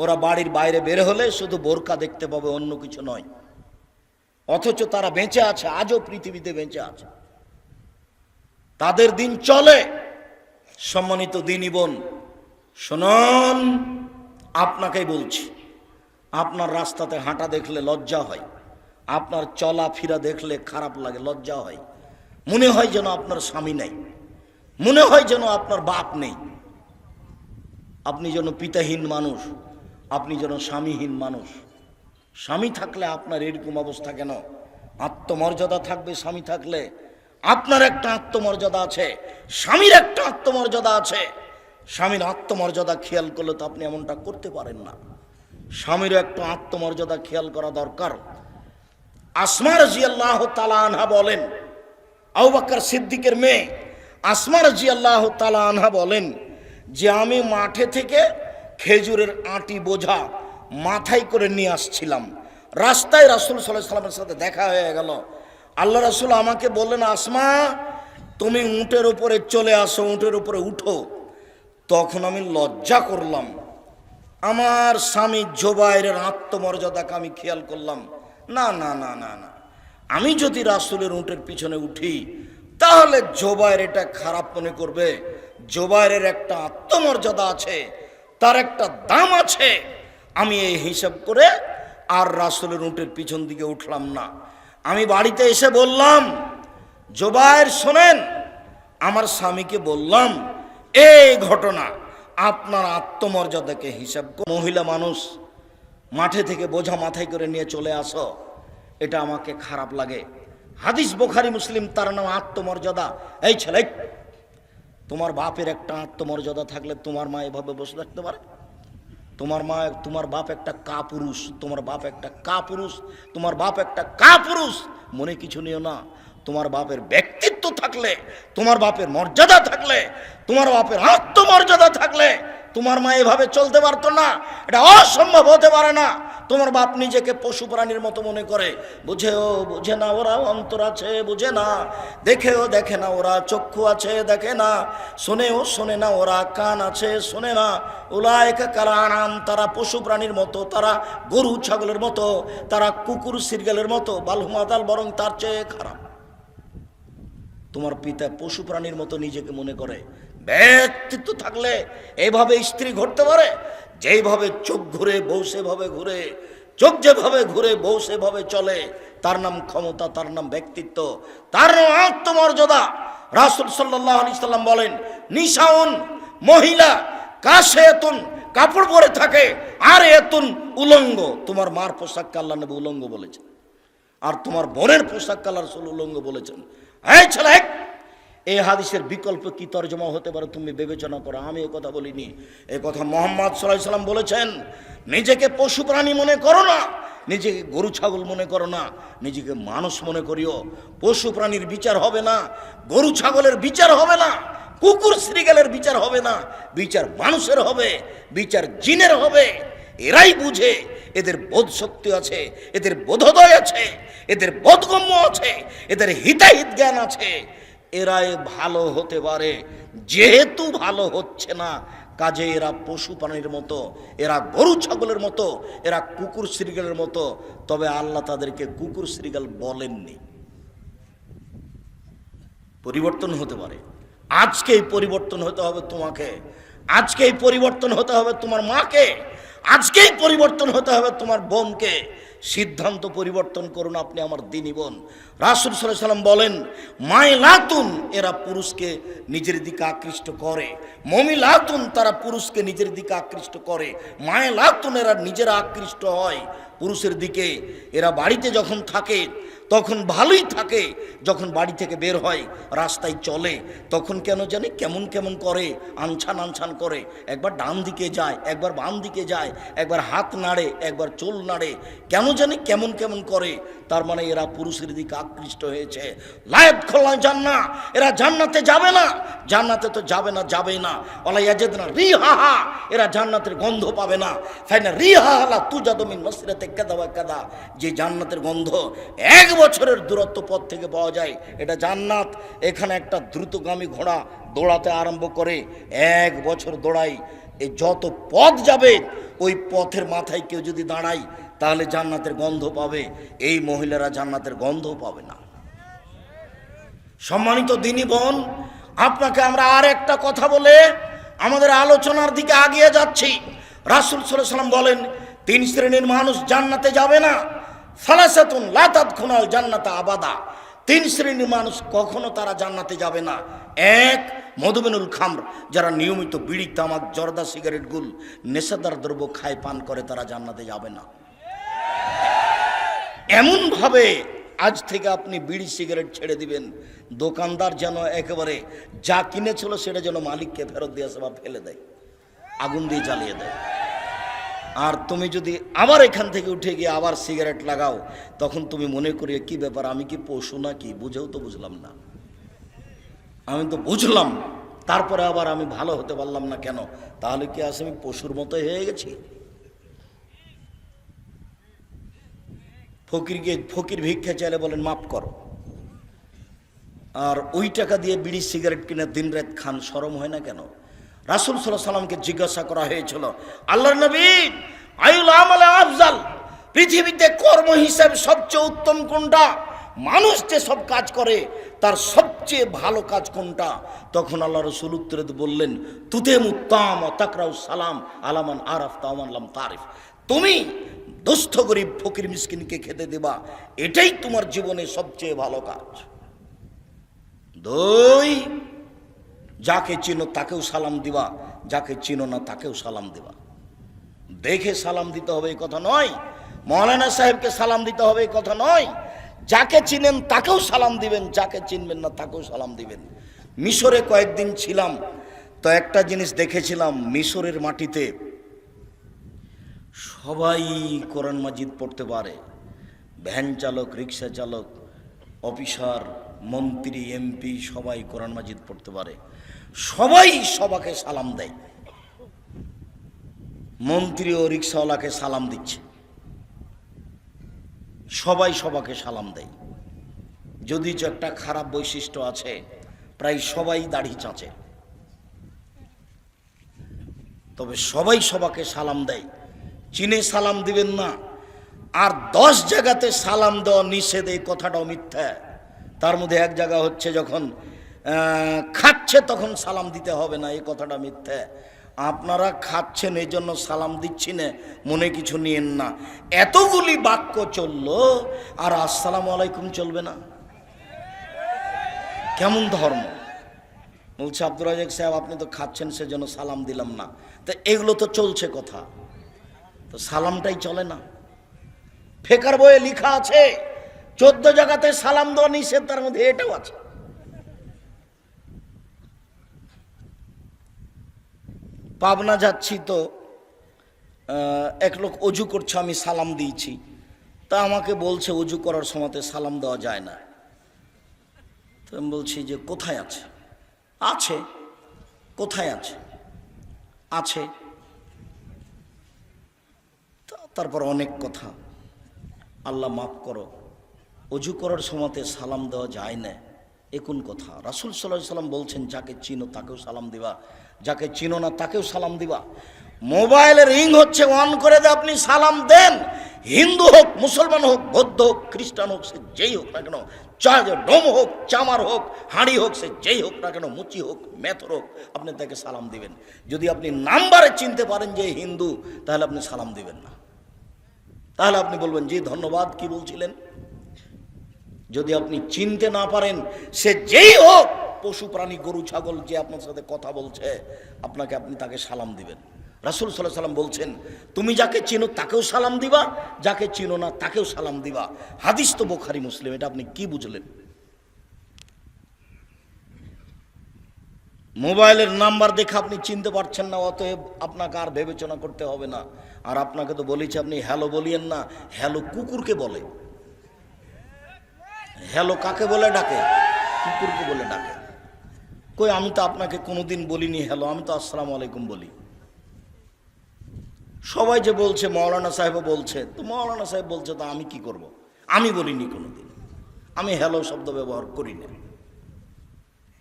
ওরা বাড়ির বাইরে বের হলে শুধু বোরকা দেখতে পাবে, অন্য কিছু নয়। অথচ তারা বেঁচে আছে, আজও পৃথিবীতে বেঁচে আছে, তাদের দিন চলে। সম্মানিত দিনী বোন শুনুন, আপনাকেই বলছি, আপনার রাস্তাতে হাঁটা দেখলে লজ্জা হয়, আপনার চলাফেরা দেখলে খারাপ লাগে, লজ্জা হয়। মনে হয় যেন আপনার স্বামী নেই, মনে হয় যেন আপনার বাপ নেই, আপনি যেন পিতাহীন মানুষ, আপনি যেন স্বামীহীন মানুষ। স্বামী থাকলে আপনার এরকম অবস্থা কেন? আত্মমর্যাদা থাকবে স্বামী থাকলে। আপনার একটা আত্মমর্যাদা আছে, স্বামীর একটা আত্মমর্যাদা আছে। স্বামীর আত্মমর্যাদা খেয়াল করলে তো আপনি এমনটা করতে পারেন না। স্বামীর একটা আত্মমর্যাদা খেয়াল করা দরকার। আসমা রাদিয়াল্লাহু তাআলা আনহা বলেন, আবু বকর সিদ্দিকের মেয়ে আসমা রাদিয়াল্লাহু তাআলা আনহা বলেন যে আমি মাঠে থেকে খেজুরের আটি বোঝা মাথায় করে নিয়ে আসছিলাম। রাস্তায় রাসূল সাল্লাল্লাহু আলাইহি ওয়াসাল্লামের সাথে দেখা হয়ে গেল। আল্লাহ রাসূল আমাকে বললেন, আসমা তুমি উটের উপরে চলে আসো, উটের উপরে উঠো। তখন আমি লজ্জা করলাম, আমার স্বামী জুবাইরের আত্মমর্যাদাকে আমি খেয়াল করলাম। না না না না না, আমি যদি রাসূলের উটের পিছনে উঠি তাহলে জুবাইর এটা খারাপ মনে করবে। জুবাইরের একটা আত্মমর্যাদা আছে, তার একটা দাম আছে। আমি এই হিসাব করে আর রাসূলের উটের পিছন দিকে উঠলাম না। আমি বাড়িতে এসে বললাম, জুবাইর শোনেন, আমার স্বামীকে বললাম এই ঘটনা, আপনার আত্মমর্যাদাকে হিসাব করে মহিলা মানুষ মাঠে থেকে বোঝা মাথায় করে নিয়ে চলে আসো, এটা আমাকে খারাপ লাগে। হাদিস বুখারী মুসলিম, তার নাম আত্মমর্যাদা। এই ছেলে, তোমার বাপের একটা আত্মমর্যাদা থাকলে তোমার মা এভাবে বসে থাকতে পারে? তোমার বাপ একটা কাপুরুষ, তোমার বাপ একটা কাপুরুষ, তোমার বাপ একটা কাপুরুষ। মনে কিছু নিও না, তোমার বাপের ব্যক্তিত্ব থাকলে, তোমার বাপের মর্যাদা থাকলে, তোমার বাপের আত্মমর্যাদা থাকলে তোমার মা এভাবে চলতে পারতো না। এটা অসম্ভব হতে পারে না। তোমার বাপ নিজেকে পশু প্রাণীর মতো মনে করে, বুঝেও বুঝে না, ওরা অন্তর আছে বুঝে না, দেখেও দেখে না, ওরা চক্ষু আছে দেখে না, শোনেও শোনে না, ওরা কান আছে শোনে না। উলাইকা কাল আনাম, তারা পশু প্রাণীর মতো, তারা গরু ছাগলের মতো, তারা কুকুর সিরগালের মতো, বালহুমাদাল, বরং তার চেয়ে খারাপ। তোমার পিতা পশু প্রাণীর মতো নিজেকে মনে করে। ব্যক্তিত্ব থাকলে এইভাবে স্ত্রী ঘুরতে পারে? যেইভাবে চোখ ঘুরে বউ সেভাবে ঘুরে, চোখ যেভাবে ঘুরে বউ সেভাবে চলে, তার নাম ক্ষমতা, তার নাম ব্যক্তিত্ব, তার নাম আত্মমর্যাদা। রাসূল সাল্লাল্লাহু আলাইহি সাল্লাম বলেন, নিশাউন, মহিলা কাশে এতুন কাপড় পরে থাকে, আর এতুন উলঙ্গ। তোমার মার পোশাককে আল্লাহ নবী উলঙ্গ বলেছেন, আর তোমার বোনের পোশাককে আল্লাহ রাসূল উলঙ্গ বলেছেন। এই ছেলে, এই হাদিসের বিকল্প কি তরজমা হতে পারে তুমি বিবেচনা করো। আমি এ কথা বলিনি, এ কথা মুহাম্মদ সাল্লাল্লাহু আলাইহি সাল্লাম বলেছেন। নিজেকে পশু প্রাণী মনে করো না, নিজেকে গরু ছাগল মনে করো না, নিজেকে মানুষ মনে করিও। পশু প্রাণীর বিচার হবে না, গরু ছাগলের বিচার হবে না, কুকুর শ্রীগালের বিচার হবে না, বিচার মানুষের হবে, বিচার জিনের হবে। এরাই বুঝে, এদের বোধ শক্তি আছে, এদের বোধোদয় আছে, এদের বোধগম্য আছে, এদের হিতাহিত জ্ঞান আছে। এরাই ভালো হতে পারে। যেহেতু ভালো হচ্ছে না, কাজে এরা পশু প্রাণীর মতো, এরা গরু ছাগলের মতো, এরা কুকুর শ্রীগালের মতো। তবে আল্লাহ তাদেরকে কুকুর শ্রীগাল বলেননি। পরিবর্তন হতে পারে। আজকেই পরিবর্তন হতে হবে তোমাকে, আজকেই পরিবর্তন হতে হবে তোমার মাকে, আজকেই পরিবর্তন হতে হবে তোমার বোনকে। সিদ্ধান্ত পরিবর্তন করুন আপনি আমার দিনী বোন। রাসূল সাল্লাল্লাহু আলাইহি সাল্লাম বলেন, মাইলাতুন, এরা পুরুষকে নিজের দিকে আকৃষ্ট করে। মমিলাতুন, তারা পুরুষকে নিজের দিকে আকৃষ্ট করে। মাইলাতুন, এরা নিজেরা আকৃষ্ট হয় পুরুষের দিকে। এরা বাড়িতে যখন থাকে তখন ভালোই থাকে, যখন বাড়ি থেকে বের হয় রাস্তায় চলে তখন কেন জানি কেমন কেমন করে, আনছান আনছান করে। একবার ডান দিকে যায়, একবার বাম দিকে যায়, একবার হাত নাড়ে, একবার চুল নাড়ে, কেন জানি কেমন কেমন করে। তার মানে এরা পুরুষের দিকে আকৃষ্ট হয়েছে। লায়াত খোলা জান্না, এরা জান্নাতে যাবে না, জান্নাতে তো যাবে না, যাবেই না। ওয়ালা ইয়াজিদনা রিহাহা, এরা জান্নাতের গন্ধ পাবে না। ফাইনা রিহাহা লা তুজাদু মিন মাসরিয়াতি কাদা ওয়া কাদা, যে জান্নাতের গন্ধ 1 বছরের দূরত্ব পথ থেকে পাওয়া যায়, এটা জান্নাত। এখানে একটা দ্রুতগামী ঘোড়া দৌড়াতে আরম্ভ করে 1 বছর দৌড়াই, এই যত পথ যাবে ওই পথের মাথায় কেউ যদি দাঁড়ায় তাহলে জান্নাতের গন্ধ পাবে। এই মহিলারা জান্নাতের গন্ধ পাবে না। সম্মানিত দিনী বোন, আপনাকে আমরা আর একটা কথা বলে আমাদের আলোচনার দিকে আগিয়ে যাচ্ছি। রাসূল সাল্লাল্লাহু আলাইহি সাল্লাম বলেন, 3 শ্রেণীর মানুষ জান্নাতে যাবে না। সালাসাতুন লা তাদখুলুল জান্নাতা আবাদা, 3 শ্রেণীর মানুষ কখনো তারা জান্নাতে যাবে না। 1, মধুমেনুল খামর, যারা নিয়মিত বিড়ি তামাক জর্দা সিগারেট গুল নেশাদার দ্রব্য খায় পান করে, তারা জান্নাতে যাবে না। এমন ভাবে আজ থেকে আপনি বিড়ি সিগারেট ছেড়ে দিবেন, দোকানদার যেন একেবারে যা কিনেছিল সেটা যেন মালিককে ফেরত দিয়ে আসে বা ফেলে দেয়, আগুন দিয়ে জ্বালিয়ে দেয়। আর তুমি যদি আবার এখান থেকে উঠে গিয়ে আবার সিগারেট লাগাও, তখন তুমি মনে করি কি ব্যাপার, আমি কি পশু নাকি? বুঝেও তো বুঝলাম না, আমি তো বুঝলাম, তারপরে আবার আমি ভালো হতে পারলাম না কেন? তাহলে কি আজ আমি পশুর মতো হয়ে গেছি? ফকির ভিক্ষা চাইলে বলেন মাফ করো, আর ওই টাকা দিয়ে বিড়ি সিগারেট কিনে দিন রাত খান, শরম হয় না কেন? রাসূল সাল্লাল্লাহু আলাইহি সাল্লামকে জিজ্ঞাসা করা হয়েছিল, আল্লাহর নবী, আইউল আমাল আফজাল, পৃথিবীতে কর্ম হিসাবে সবচেয়ে উত্তম কোনটা? মানুষ যে সব কাজ করে তার সবচেয়ে ভালো কাজ কোনটা? তখন আল্লাহ রাসূল উত্তরে বললেন, তুতেমু তাম ওয়া তাকরাউ সালাম আলামান আরাফতা ওয়া মান লাম তারিফ, তুমি দুস্থ গরিব ফকির মিসকিনকে খেতে দেবা, এটাই তোমার জীবনে সবচেয়ে ভালো কাজ। 2, যাকে চিনো তাকেও সালাম দিবা, যাকে চিনো না তাকেও সালাম দিবা। দেখে সালাম দিতে হবে এই কথা নয়, মৌলানা সাহেবকে সালাম দিতে হবে এই কথা নয়, যাকে চিনেন তাকেও সালাম দিবেন, যাকে চিনবেন না তাকেও সালাম দিবেন। মিশরে কয়েকদিন ছিলাম, তো একটা জিনিস দেখেছিলাম, মিশরের মাটিতে সবাই কোরআন মাজিদ পড়তে পারে, ভ্যান চালক, রিক্সা চালক, অফিসার, মন্ত্রী, এমপি সবাই কোরআন মাজিদ পড়তে পারে, সবাই সবাকে সালাম দেয়। মন্ত্রী ও রিক্সাওয়ালাকে সালাম দিচ্ছে, সবাই সবাকে সালাম দেয়। যদি একটা খারাপ বৈশিষ্ট্য আছে, প্রায় সবাই দাড়ি চাঁচে, তবে সবাই সবাকে সালাম দেয়। চিনে সালাম দিবেন না। আর 10 জায়গাতে সালাম দেওয়া নিষেধ, এই কথাটাও মিথ্যা। তার মধ্যে এক জায়গা হচ্ছে যখন খাচ্ছে তখন সালাম দিতে হবে না, এই কথাটা মিথ্যা। আপনারা খাচ্ছেন এই জন্য সালাম দিচ্ছি না, মনে কিছু নিয়েন না। এতগুলি বাক্য চললো আর আসসালামু আলাইকুম চলবে না? কেমন ধর্ম? বলছে আব্দুর রাজাক সাহেব আপনি তো খাচ্ছেন সেজন্য সালাম দিলাম না। তো এগুলো তো চলছে কথা, তো সালামটাই চলে না। ফেকার বইয়ে লেখা আছে 14 জায়গাতে সালাম দেওয়া নিষেধ, তার মধ্যে এটাও আছে। পাবনা যাচ্ছি তো এক লোক অজু করছে, আমি সালাম দিয়েছি, তা আমাকে বলছে অজু করার সময়তে সালাম দেওয়া যায় না। তো আমি বলছি যে কোথায় আছে? আছে। কোথায় আছে? আছে। তারপর অনেক কথা, আল্লাহ মাফ করো, অজু করার সময়তে সালাম দেওয়া যায় না, এ কোন কথা? রাসূল সাল্লাল্লাহু আলাইহি সাল্লাম বলছেন যাকে চিনো তাকেও সালাম দিবা, যাকে চিনো না তাকেও সালাম দিবা। মোবাইলের রিং হচ্ছে, অন করে দিয়ে আপনি সালাম দেন। হিন্দু হোক, মুসলমান হোক, বৌদ্ধ হোক, খ্রিস্টান হোক, সে যেই হোক না কেন, ডোম হোক, চামার হোক, হাঁড়ি হোক, সে যেই হোক না কেন, মুচি হোক, মেথর হোক, আপনি তাকে সালাম দিবেন। যদি আপনি নাম্বারে চিনতে পারেন যে হিন্দু, তাহলে আপনি সালাম দিবেন না, তাহলে আপনি বলবেন জি ধন্যবাদ, কি বলছিলেন। যদি আপনি চিনতে না পারেন, সে যেই হোক, পশু প্রাণী, গরু ছাগল, যে আপনার সাথে কথা বলছে, আপনি তাকে সালাম দিবেন। রাসূল সাল্লাল্লাহু আলাইহি সাল্লাম বলছেন তুমি যাকে চিনো তাকেও সালাম দিবা, যাকে চিনো না তাকেও সালাম দিবা। হাদিস তো বুখারী মুসলিম। এটা আপনি কি বুঝলেন? মোবাইলের নাম্বার দেখে আপনি চিনতে পারছেন না, অতএব আপনাকে আর বিবেচনা করতে হবে না। আর আপনাকে তো বলেছি আপনি হ্যালো বলিয়েন না, হ্যালো কুকুরকে বলে। হ্যালো কাকে বলে ডাকে? কুকুরকে বলে ডাকে। কই আমি তো আপনাকে কোনোদিন বলিনি হ্যালো, আমি তো আসসালামু আলাইকুম বলি। সবাই যে বলছে, মাওলানা সাহেবও বলছে, তো মাওলানা সাহেব বলছে, তো আমি কি করব? আমি বলিনি কোনোদিন, আমি হ্যালো শব্দ ব্যবহার করি না।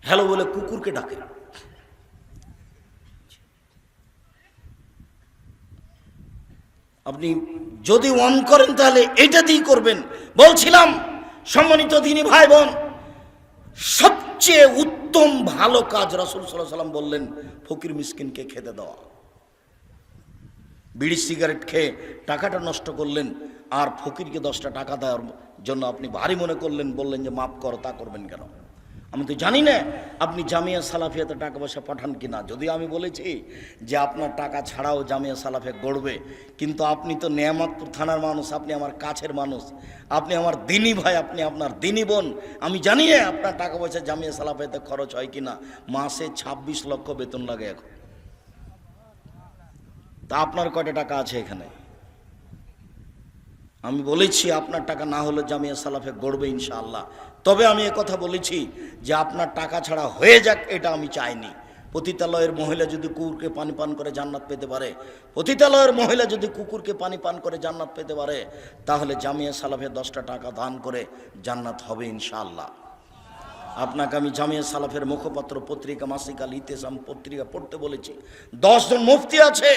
হ্যালো বলে কুকুরকে ডাকে। আপনি যদি অন করেন তাহলে এটা দিয়ে করবেন। বলছিলাম সম্মানিত দিনী ভাই বোন, সবচেয়ে উত্তম ভালো কাজ রাসূল সাল্লাল্লাহু আলাইহি সাল্লাম বললেন ফকির মিসকিনকে খেতে দেওয়া। বিড়ি সিগারেট খেয়ে টাকাটা নষ্ট করলেন, আর ফকিরকে 10টা টাকা দেওয়ার জন্য আপনি ভারী মনে করলেন, বললেন যে মাফ করো, তা করবেন কেন? আমি তো জানি না আপনি জামিয়া সালাফিয়াতে টাকা পয়সা পাঠান কিনা। যদি আমি বলেছি যে আপনার টাকা ছাড়াও জামিয়া সালাফিয়া গড়বে, কিন্তু আপনি তো নেয়ামতপুর থানার মানুষ, আপনি আমার কাছের মানুষ, আপনি আমার দিনী ভাই, আপনি আপনার দিনী বোন। আমি জানি না আপনার টাকা পয়সা জামিয়া সালাফিয়াতে খরচ হয় কিনা। মাসে 26 লক্ষ বেতন লাগে এখন। তা আপনার কয়টা টাকা আছে এখানে? আমি বলেছি আপনার টাকা না হলে জামিয়া সালাফে গড়বে ইনশাআল্লাহ। তবে আমি কথা বলেছি যে আপনার টাকা ছাড়া হয়ে যাক, এটা আমি চাইনি। পতিতালয়ের মহিলা যদি কুকুরকে পানি পান করে জান্নাত পেতে পারে, পতিতালয়ের মহিলা যদি কুকুরকে পানি পান করে জান্নাত পেতে পারে, তাহলে জামিয়া সালাফে 10টা টাকা দান করে জান্নাত হবে ইনশাআল্লাহ। আপনাকে আমি জামিয়া সালাফের মুখপত্র পত্রিকা মাসিক আল ইতিসাম পত্রিকা পড়তে বলেছি। 10 জন মুফতি আছে,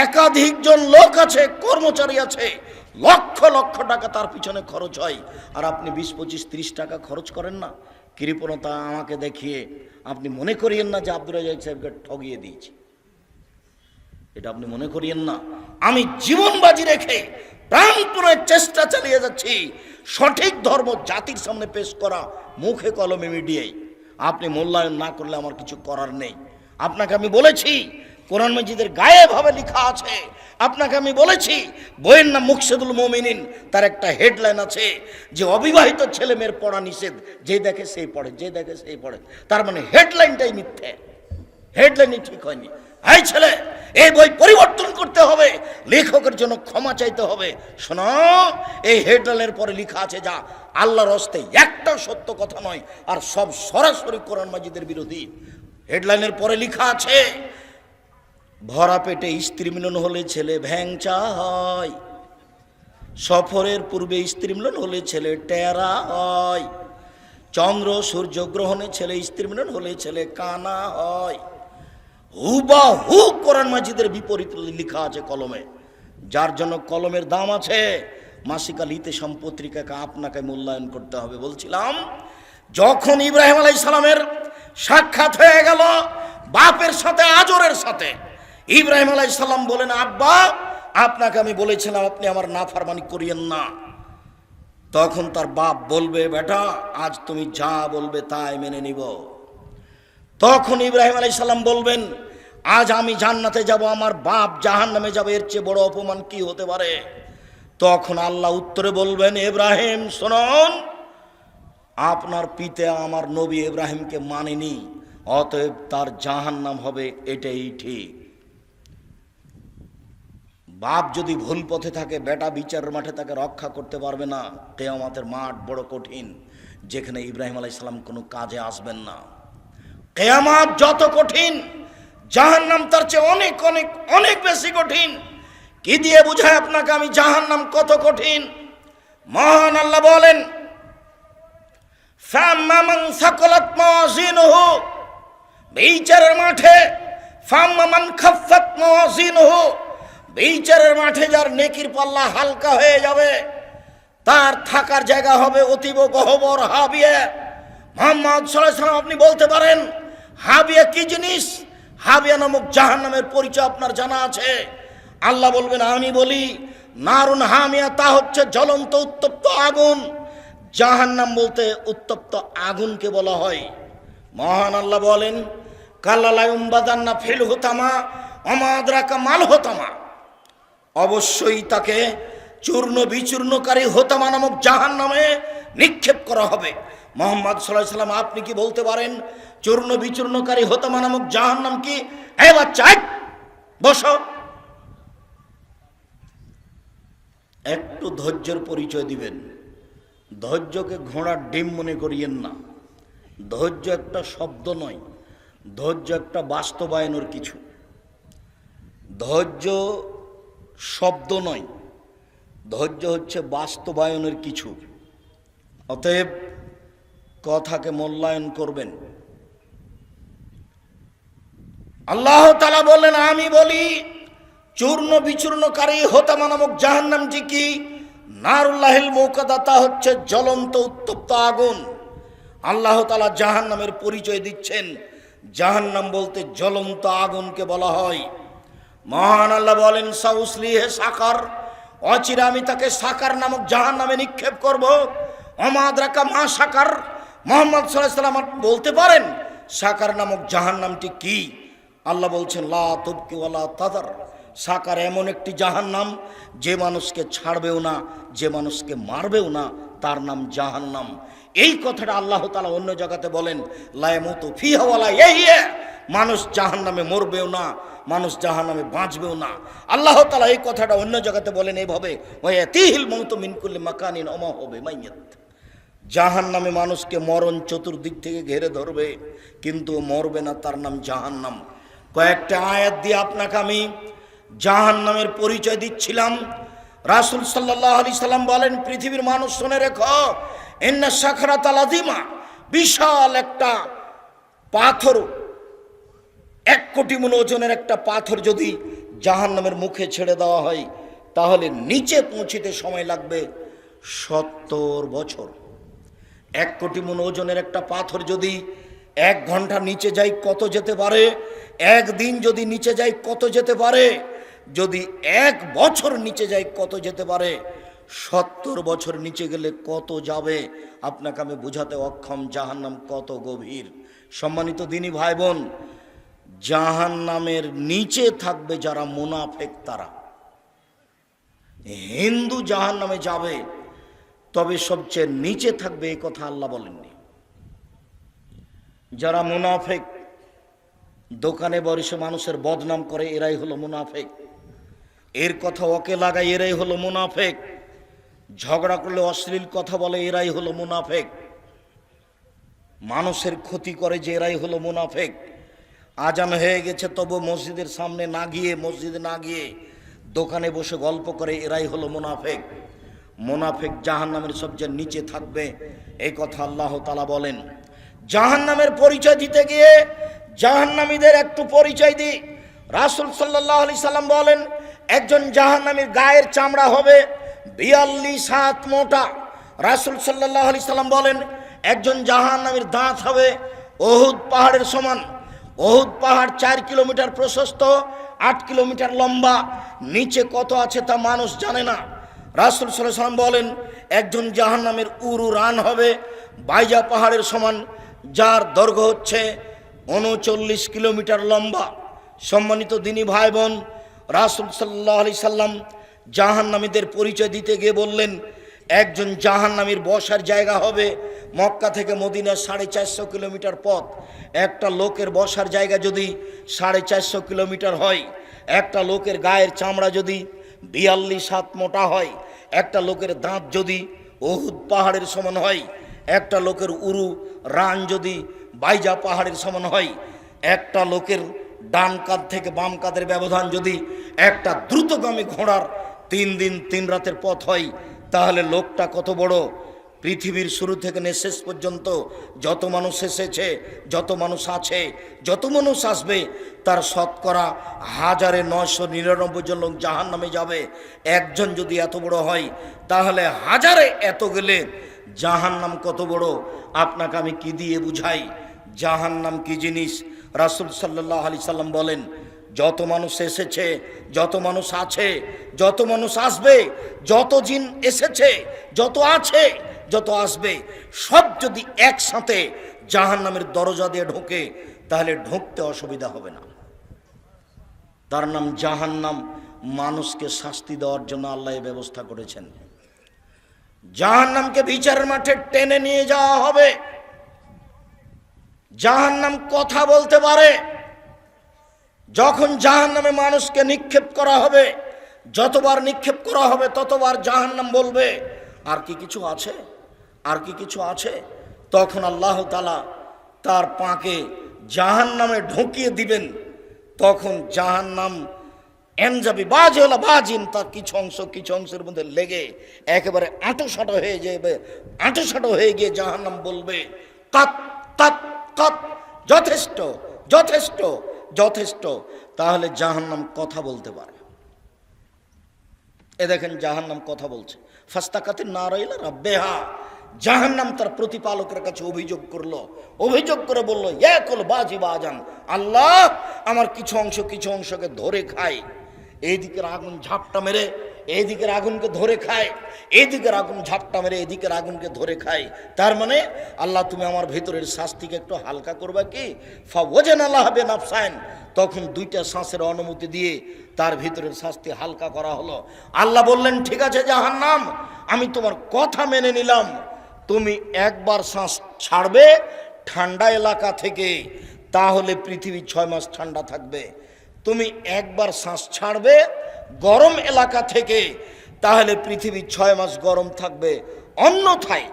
একাধিক জন লোক আছে, কর্মচারী আছে, লক্ষ লক্ষ টাকা তার পিছনে খরচ হয়। আর আপনি 20, 25, 30 টাকা খরচ করেন না। কৃপণতা আমাকে দেখিয়ে আপনি মনে করিয়েন না যে আব্দুর রাজ্জাক সাহেবকে ঠগিয়ে দিয়েছি, এটা আপনি মনে করিয়েন না। আমি জীবন বাজি রেখে প্রাণপণে চেষ্টা চালিয়ে যাচ্ছি সঠিক ধর্ম জাতির সামনে পেশ করা, মুখে কলমে মিডিয়ায়। আপনি মূল্যায়ন না করলে আমার কিছু করার নেই। আপনাকে আমি বলেছি কোরআন মাজিদের গায়ে ভাবে লেখা আছে। আপনাকে আমি বলেছি বইয়ের নাম মুকসেদুল মুমিনিন, তার একটা হেডলাইন আছে যে অবিবাহিত ছেলে মেয়ের পড়া নিষেধ, যে দেখে সেই পড়ে, যে দেখে সেই পড়ে। তার মানে হেডলাইনটাই মিথ্যে, হেডলাইনই ঠিক হয়নি। এই ছেলে, এই বই পরিবর্তন করতে হবে, লেখকের জন্য ক্ষমা চাইতে হবে। শোনো, এই হেডলাইনের পরে লেখা আছে যা আল্লাহর হস্তে একটা সত্য কথা নয়, আর সব সরাসরি কোরআন মাজিদের বিরোধী। হেডলাইনের পরে লেখা আছে ভরা পেটে স্ত্রী মিলন হলে ছেলে ভ্যাংচা হয়, সফরের পূর্বে স্ত্রী মিলন হলে ছেলে টেরা হয়, চন্দ্র সূর্য গ্রহণে ছেলে স্ত্রী মিলন হলে ছেলে কানা হয়। হুবাহু কোরআন মাজিদের বিপরীত লেখা আছে কলমে। যার জন্য কলমের দাম আছে। মাসিক আল ইতিসাম পত্রিকাকে আপনাকে মূল্যায়ন করতে হবে। বলছিলাম যখন ইব্রাহিম আলাইহিস সালামের সাক্ষাৎ হয়ে গেল বাপের সাথে, আজরের সাথে, ইব্রাহিম আলাইহিস সালাম বলেন আব্বা আপনাকে আমি বলেছিলাম আপনি আমার নাফরমানি করিয়েন না। তখন তার বাপ বলবে বেটা আজ তুমি যা বলবে তাই মেনে নিব। তখন ইব্রাহিম আলাইহিস সালাম বলবেন, আজ আমি জান্নাতে যাব, আমার বাপ জাহান্নামে যাবে, এর চেয়ে বড় অপমান কি হতে পারে? তখন আল্লাহ উত্তরে বলবেন, ইব্রাহিম শুনুন, আপনার পিতা আমার নবী ইব্রাহিমকে মানেনি, অতএব তার জাহান্নাম হবে, এটাই ঠিক। বাপ যদি ভুল পথে থাকে, বেটা বিচারের মাঠে তাকে রক্ষা করতে পারবে না। কিয়ামতের মাঠ বড় কঠিন, যেখানে ইব্রাহিম আলাইহিস সালাম কোনো কাজে আসবেন না। কিয়ামত যত কঠিন, জাহান্নাম তার চেয়ে অনেক অনেক অনেক বেশি কঠিন। কি দিয়ে বুঝায় আপনাকে আমি জাহান্নাম কত কঠিন? মহান আল্লাহ বলেন, ফাম্মা মান সাকালাত মাওয়াজিনুহু, বিচারের মাঠে, ফাম্মা মান খাফফাত মাওয়াজিনুহু, বিচারের মাঠে যার নেকির পাল্লা হালকা হয়ে যাবে, তার থাকার জায়গা হবে অতীব গহ্বর হাবিয়া। মুহাম্মদ সাল্লাল্লাহু আলাইহি ওয়াসাল্লাম, আপনি বলতে পারেন হাবিয়া কি জিনিস? হাবিয়া নামক জাহান্নামের পরিচয় আপনার জানা আছে? আল্লাহ বলবেন, আমি বলি, নারুন হামিয়া, তা হচ্ছে জ্বলন্ত উত্তপ্ত আগুন। জাহান্নাম বলতে উত্তপ্ত আগুনকে বলা হয়। মহান আল্লাহ বলেন, কাল্লা লা ইউমবাদান্না ফিল হুতামা ওমা আদরাকা মাল হুতামা, অবশ্যই তাকে চূর্ণ বিচূর্ণকারী হোতামা নামক জাহান্নামে নিক্ষেপ করা হবে। মুহাম্মদ সাল্লাল্লাহু আলাইহি ওয়াসাল্লাম, আপনি কি বলতে পারেন চূর্ণ বিচূর্ণকারী হোতামা নামক জাহান্নাম কি? এই বাচ্চা, বসো, একটু ধৈর্যের পরিচয় দিবেন। ধৈর্যকে ঘোড়ার ডিম মনে করিয়েন না। ধৈর্য একটা শব্দ নয়, ধৈর্য একটা বাস্তবায়নের কিছু। ধৈর্য শব্দ নয়, ধৈর্য হচ্ছে বাস্তবায়নের কিছু। অতএব কথাকে মূল্যায়ন করবেন। আল্লাহ তাআলা বললেন, আমি বলি, চূর্ণ বিচূর্ণকারী হোতামা নামক জাহান্নামটি কি? নারুল্লাহিল মুকাদ্দা, তা হচ্ছে জ্বলন্ত উত্তপ্ত আগুন। আল্লাহ তাআলা জাহান্নামের পরিচয় দিচ্ছেন। জাহান্নাম বলতে জ্বলন্ত আগুনকে বলা হয়। মহান আল্লাহ বলেন, সাউসলিহে সাকার, অচিরে আমি তাকে সাকার নামক জাহান্নামে নিক্ষেপ করব। ওমা আদরাকা মা সাকার, মুহাম্মদ সাল্লাল্লাহু আলাইহি ওয়াসাল্লাম বলতে পারেন সাকার নামক জাহান্নামটি কি? আল্লাহ বলছেন, লা তুবকি ওয়ালা তাদার, সাকার এমন একটি জাহান্নাম যে মানুষকে ছাড়বেও না, যে মানুষকে মারবেও না, তার নাম জাহান্নাম। এই কথাটা আল্লাহ তাআলা অন্য জায়গাতে বলেন, লা ইয়ামুতু ফিহা ওয়ালা ইয়াহইয়া, মানুষ জাহান্নামে মরবেও না, মানুষ জাহান্নামে বাঁচবেও না। আল্লাহ তাআলা এই কথাটা অন্য জায়গাতে বলেন এইভাবে, ওয়ায়াতিহিল মাউতু মিন কুল্লি মাকানিন ওমা হবে মাইয়াত, জাহান্নামে মানুষকে মরণ চতুর্দিক থেকে ঘিরে ধরবে, কিন্তু মরবে না, তার নাম জাহান্নাম। কয়েকটা আয়াত দিয়ে আপনাকে আমি জাহান্নামের পরিচয় দিচ্ছিলাম। রাসূল সাল্লাল্লাহু আলাইহি সাল্লাম বলেন, পৃথিবীর মানুষ শুনে রেখো, ইন্না সাখরাতাল আযীমা, বিশাল একটা পাথর, 1 কোটি মণ ওজনের একটা পাথর যদি জাহান্নামের মুখে ছেড়ে দেওয়া হয়, তাহলে নিচে পৌঁছিতে সময় লাগবে 70 বছর। 1 কোটি মণ ওজনের একটা পাথর যদি 1 ঘন্টা নিচে যায় কত যেতে পারে? 1 দিন যদি নিচে যায় কত যেতে পারে? যদি 1 বছর নিচে যায় কত যেতে পারে? 70 বছর নিচে গেলে কত যাবে? আপনাকে আমি বোঝাতে অক্ষম জাহান্নাম কত গভীর। সম্মানিত দিনী ভাই বোন, জাহান্নামের নিচে থাকবে যারা মুনাফেক, তারা। হিন্দু জাহান্নামে যাবে, তবে সবচেয়ে নিচে থাকবে, এই কথা আল্লাহ বলেননি। যারা মুনাফেক, দোকানে বসে মানুষের বদনাম করে, এরাই হলো মুনাফেক। এর কথা ওকে লাগায়, এরাই হলো মুনাফেক। ঝগড়া করলে অশ্লীল কথা বলে, এরাই হলো মুনাফেক। মানুষের ক্ষতি করে, যে এরাই হলো মুনাফেক। আজান হয়ে গেছে তবু মসজিদের সামনে না গিয়ে, মসজিদে না গিয়ে দোকানে বসে গল্প করে, এরাই হলো মুনাফেক। মুনাফেক জাহান্নামের সবচেয়ে নিচে থাকবে, এই কথা আল্লাহ তাআলা বলেন। জাহান্নামের পরিচয় দিতে গিয়ে জাহান্নামীদের একটু পরিচয় দিই। রাসূল সাল্লাল্লাহু আলাইহি সাল্লাম বলেন, একজন জাহান্নামীর গায়ের চামড়া হবে 42 হাত মোটা। রাসূল সাল্লাল্লাহু আলাইহি সাল্লাম বলেন, একজন জাহান্নামীর দাঁত হবে উহুদ পাহাড়ের সমান। উহুদ পাহাড় 4 কিলোমিটার প্রশস্ত, 8 কিলোমিটার লম্বা। নিচে কত আছে তা মানুষ জানে না। রাসূল সাল্লাল্লাহু আলাইহি সাল্লাম বলেন, একজন জাহান্নামের উরু রান হবে বাইজা পাহাড়ের সমান, যার দৈর্ঘ্য হচ্ছে 39 কিলোমিটার লম্বা। সম্মানিত দিনী ভাই বোন, রাসূল সাল্লাল্লাহু আলাইহি সাল্লাম জাহান্নামীদের পরিচয় দিতে গিয়ে বললেন, একজন জাহান্নামীর বসার জায়গা হবে মক্কা থেকে মদিনা 450 কিলোমিটার পথ। একটা লোকের বসার জায়গা যদি 450 কিলোমিটার হয়, একটা লোকের গায়ের চামড়া যদি 42 হাত মোটা হয়, একটা লোকের দাঁত যদি উহুদ পাহাড়ের সমান হয়, একটা লোকের উরু রান যদি বাইজা পাহাড়ের সমান হয়, একটা লোকের ডান কাঁধ থেকে বাম কাঁধের ব্যবধান যদি একটা দ্রুতগামী ঘোড়ার 3 দিন 3 রাতের পথ হয়, তাহলে লোকটা কত বড়। পৃথিবীর শুরু থেকে শেষ পর্যন্ত যত মানুষ এসেছে, যত মানুষ আছে, যত মানুষ আসবে, তার শতকরা 1999 জন লোক জাহান্নামে যাবে। একজন যদি এত বড় হয়, তাহলে হাজারে এত গেলে জাহান্নাম কত বড় আপনাকে আমি কি দিয়ে বুঝাই। জাহান্নাম কি জিনিস রাসূল সাল্লাল্লাহু আলাইহি সাল্লাম বলেন, যত মানুষ এসেছে, যত মানুষ আছে, যত মানুষ আসবে, যত জিন এসেছে, যত আছে, যত আসবে, সব যদি একসাথে জাহান্নামের দরজা দিয়ে ঢোকে, তাহলে ঢুকতে অসুবিধা হবে না। তার নাম জাহান্নাম। মানুষকে শাস্তি দেওয়ার জন্য আল্লাহ এই ব্যবস্থা করেছেন। জাহান্নামকে বিচারের মাঠে টেনে নিয়ে যাওয়া হবে। জাহান্নাম কথা বলতে পারে। যখন জাহান্নামে মানুষকে নিক্ষেপ করা হবে, যতবার নিক্ষেপ করা হবে ততবার জাহান্নাম বলবে, আর কি কিছু আছে, আর কি কিছু আছে। তখন আল্লাহ তাআলা তার পাকে জাহান্নামে ঢুকিয়ে দিবেন। তখন জাহান্নাম এনজাবি বাজেলা বাজিন, তার কিছু অংশের মধ্যে লেগে একেবারে আঁটোসাঁটো হয়ে যাবে। আঁটোসাঁটো হয়ে গিয়ে জাহান্নাম বলবে, কাত কাত কাত, যথেষ্ট যথেষ্ট যথেষ্ট। তাহলে জাহান্নাম কথা বলতে পারে। এ দেখেন জাহান্নাম কথা বলছে। ফাস্তাকাতিন নারাইলা রাব্বিহা, জাহান্নাম তার প্রতিপালকের কাছে অভিযোগ করলো। অভিযোগ করে বলল, ইয়াকুল বাজি বাজান, আল্লাহ আমার কিছু অংশকে ধরে খায়। এইদিকের আগুন ঝাপটা মেরে এইদিকের আগুনকে ধরে খায়, এইদিকের আগুন ঝাপটা মেরে এদিকের আগুনকে ধরে খায়। তার মানে আল্লাহ তুমি আমার ভেতরের শাস্তিকে একটু হালকা করবে কি। ফাওয়াজান আল্লাহ বে নাফসাইন, তখন 2টা শ্বাসের অনুমতি দিয়ে তার ভিতরের শাস্তি হালকা করা হলো। আল্লাহ বললেন, ঠিক আছে জাহান্নাম, আমি তোমার কথা মেনে নিলাম। তুমি একবার শ্বাস ছাড়বে ঠান্ডা এলাকা থেকে, তাহলে পৃথিবী 6 মাস ঠান্ডা থাকবে। তুমি একবার শ্বাস ছাড়বে গরম এলাকা থেকে, তাহলে পৃথিবী 6 মাস গরম থাকবে। অন্যথায়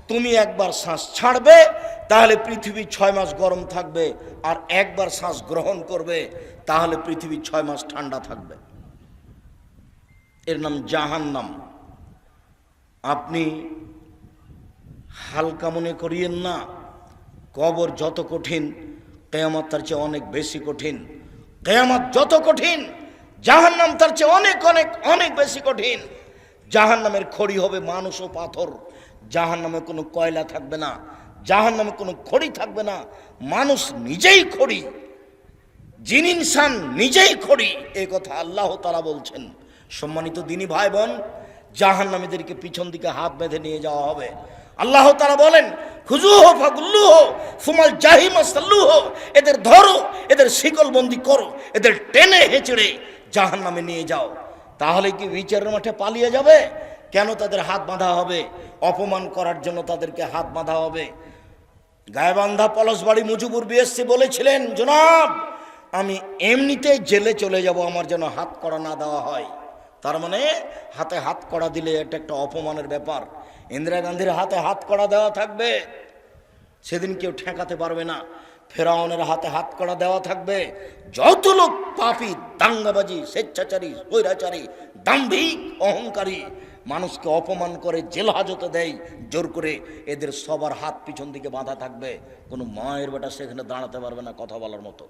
তুমি একবার শ্বাস ছাড়বে, তাহলে পৃথিবী 6 মাস গরম থাকবে। আর একবার শ্বাস গ্রহণ করবে, তাহলে পৃথিবী 6 মাস ঠান্ডা থাকবে। এর নাম জাহান্নাম। আপনি হালকা মনে করিয়েন না। কবর যত কঠিন, কিয়ামত তার চেয়ে অনেক বেশি কঠিন। কিয়ামত যত কঠিন, জাহান্নাম তার চেয়ে অনেক অনেক অনেক বেশি কঠিন। জাহান্নামের খড়ি হবে মানুষ ও পাথর। জাহান্নামে কোনো কয়লা থাকবে না, জাহান্নামে কোনো খড়ি থাকবে না। মানুষ নিজেই খড়ি, জিন ইনসান নিজেই খড়ি, এই কথা আল্লাহ তাআলা বলছেন। সম্মানিত দিনী ভাই বোন, জাহান্নামীদেরকে পিছন দিকে হাত বেঁধে নিয়ে যাওয়া হবে। আল্লাহ তাআলা বলেন, খুজুহু ফাগুল্লুহু সুমাল জাহিমা সাল্লুহু, এদের ধরো, এদের শিকলবন্দি করো, এদের টেনে হেঁচড়ে জাহান্নামে নিয়ে যাও। তাহলে কি বিচারের মাঠে পালিয়ে যাবে? কেন তাদের হাত বাঁধা হবে? অপমান করার জন্য তাদেরকে হাত বাঁধা হবে। গায়েবান্ধা পলাশবাড়ি মুজিবুর বিএসসি বলেছিলেন, জনাব আমি এমনিতেই জেলে চলে যাব, আমার যেন হাত কড়া না দেওয়া হয়। তার মানে হাতে হাত কড়া দিলে এটা একটা অপমানের ব্যাপার। ইন্দিরা গান্ধীর হাতে হাত কড়া দেওয়া থাকবে, সেদিন কেউ ঠেকাতে পারবে না। ফেরাউনের হাতে হাত কড়া দেওয়া থাকবে। যত লোক পাপী, দাঙ্গাবাজি, স্বেচ্ছাচারী, স্বৈরাচারী, দাম্ভিক, অহংকারী, মানুষকে অপমান করে জেল হাজতে দেয় জোর করে, এদের সবার হাত পিছন দিকে বাঁধা থাকবে। কোনো মায়ের বেটা সেখানে দাঁড়াতে পারবে না কথা বলার মতো।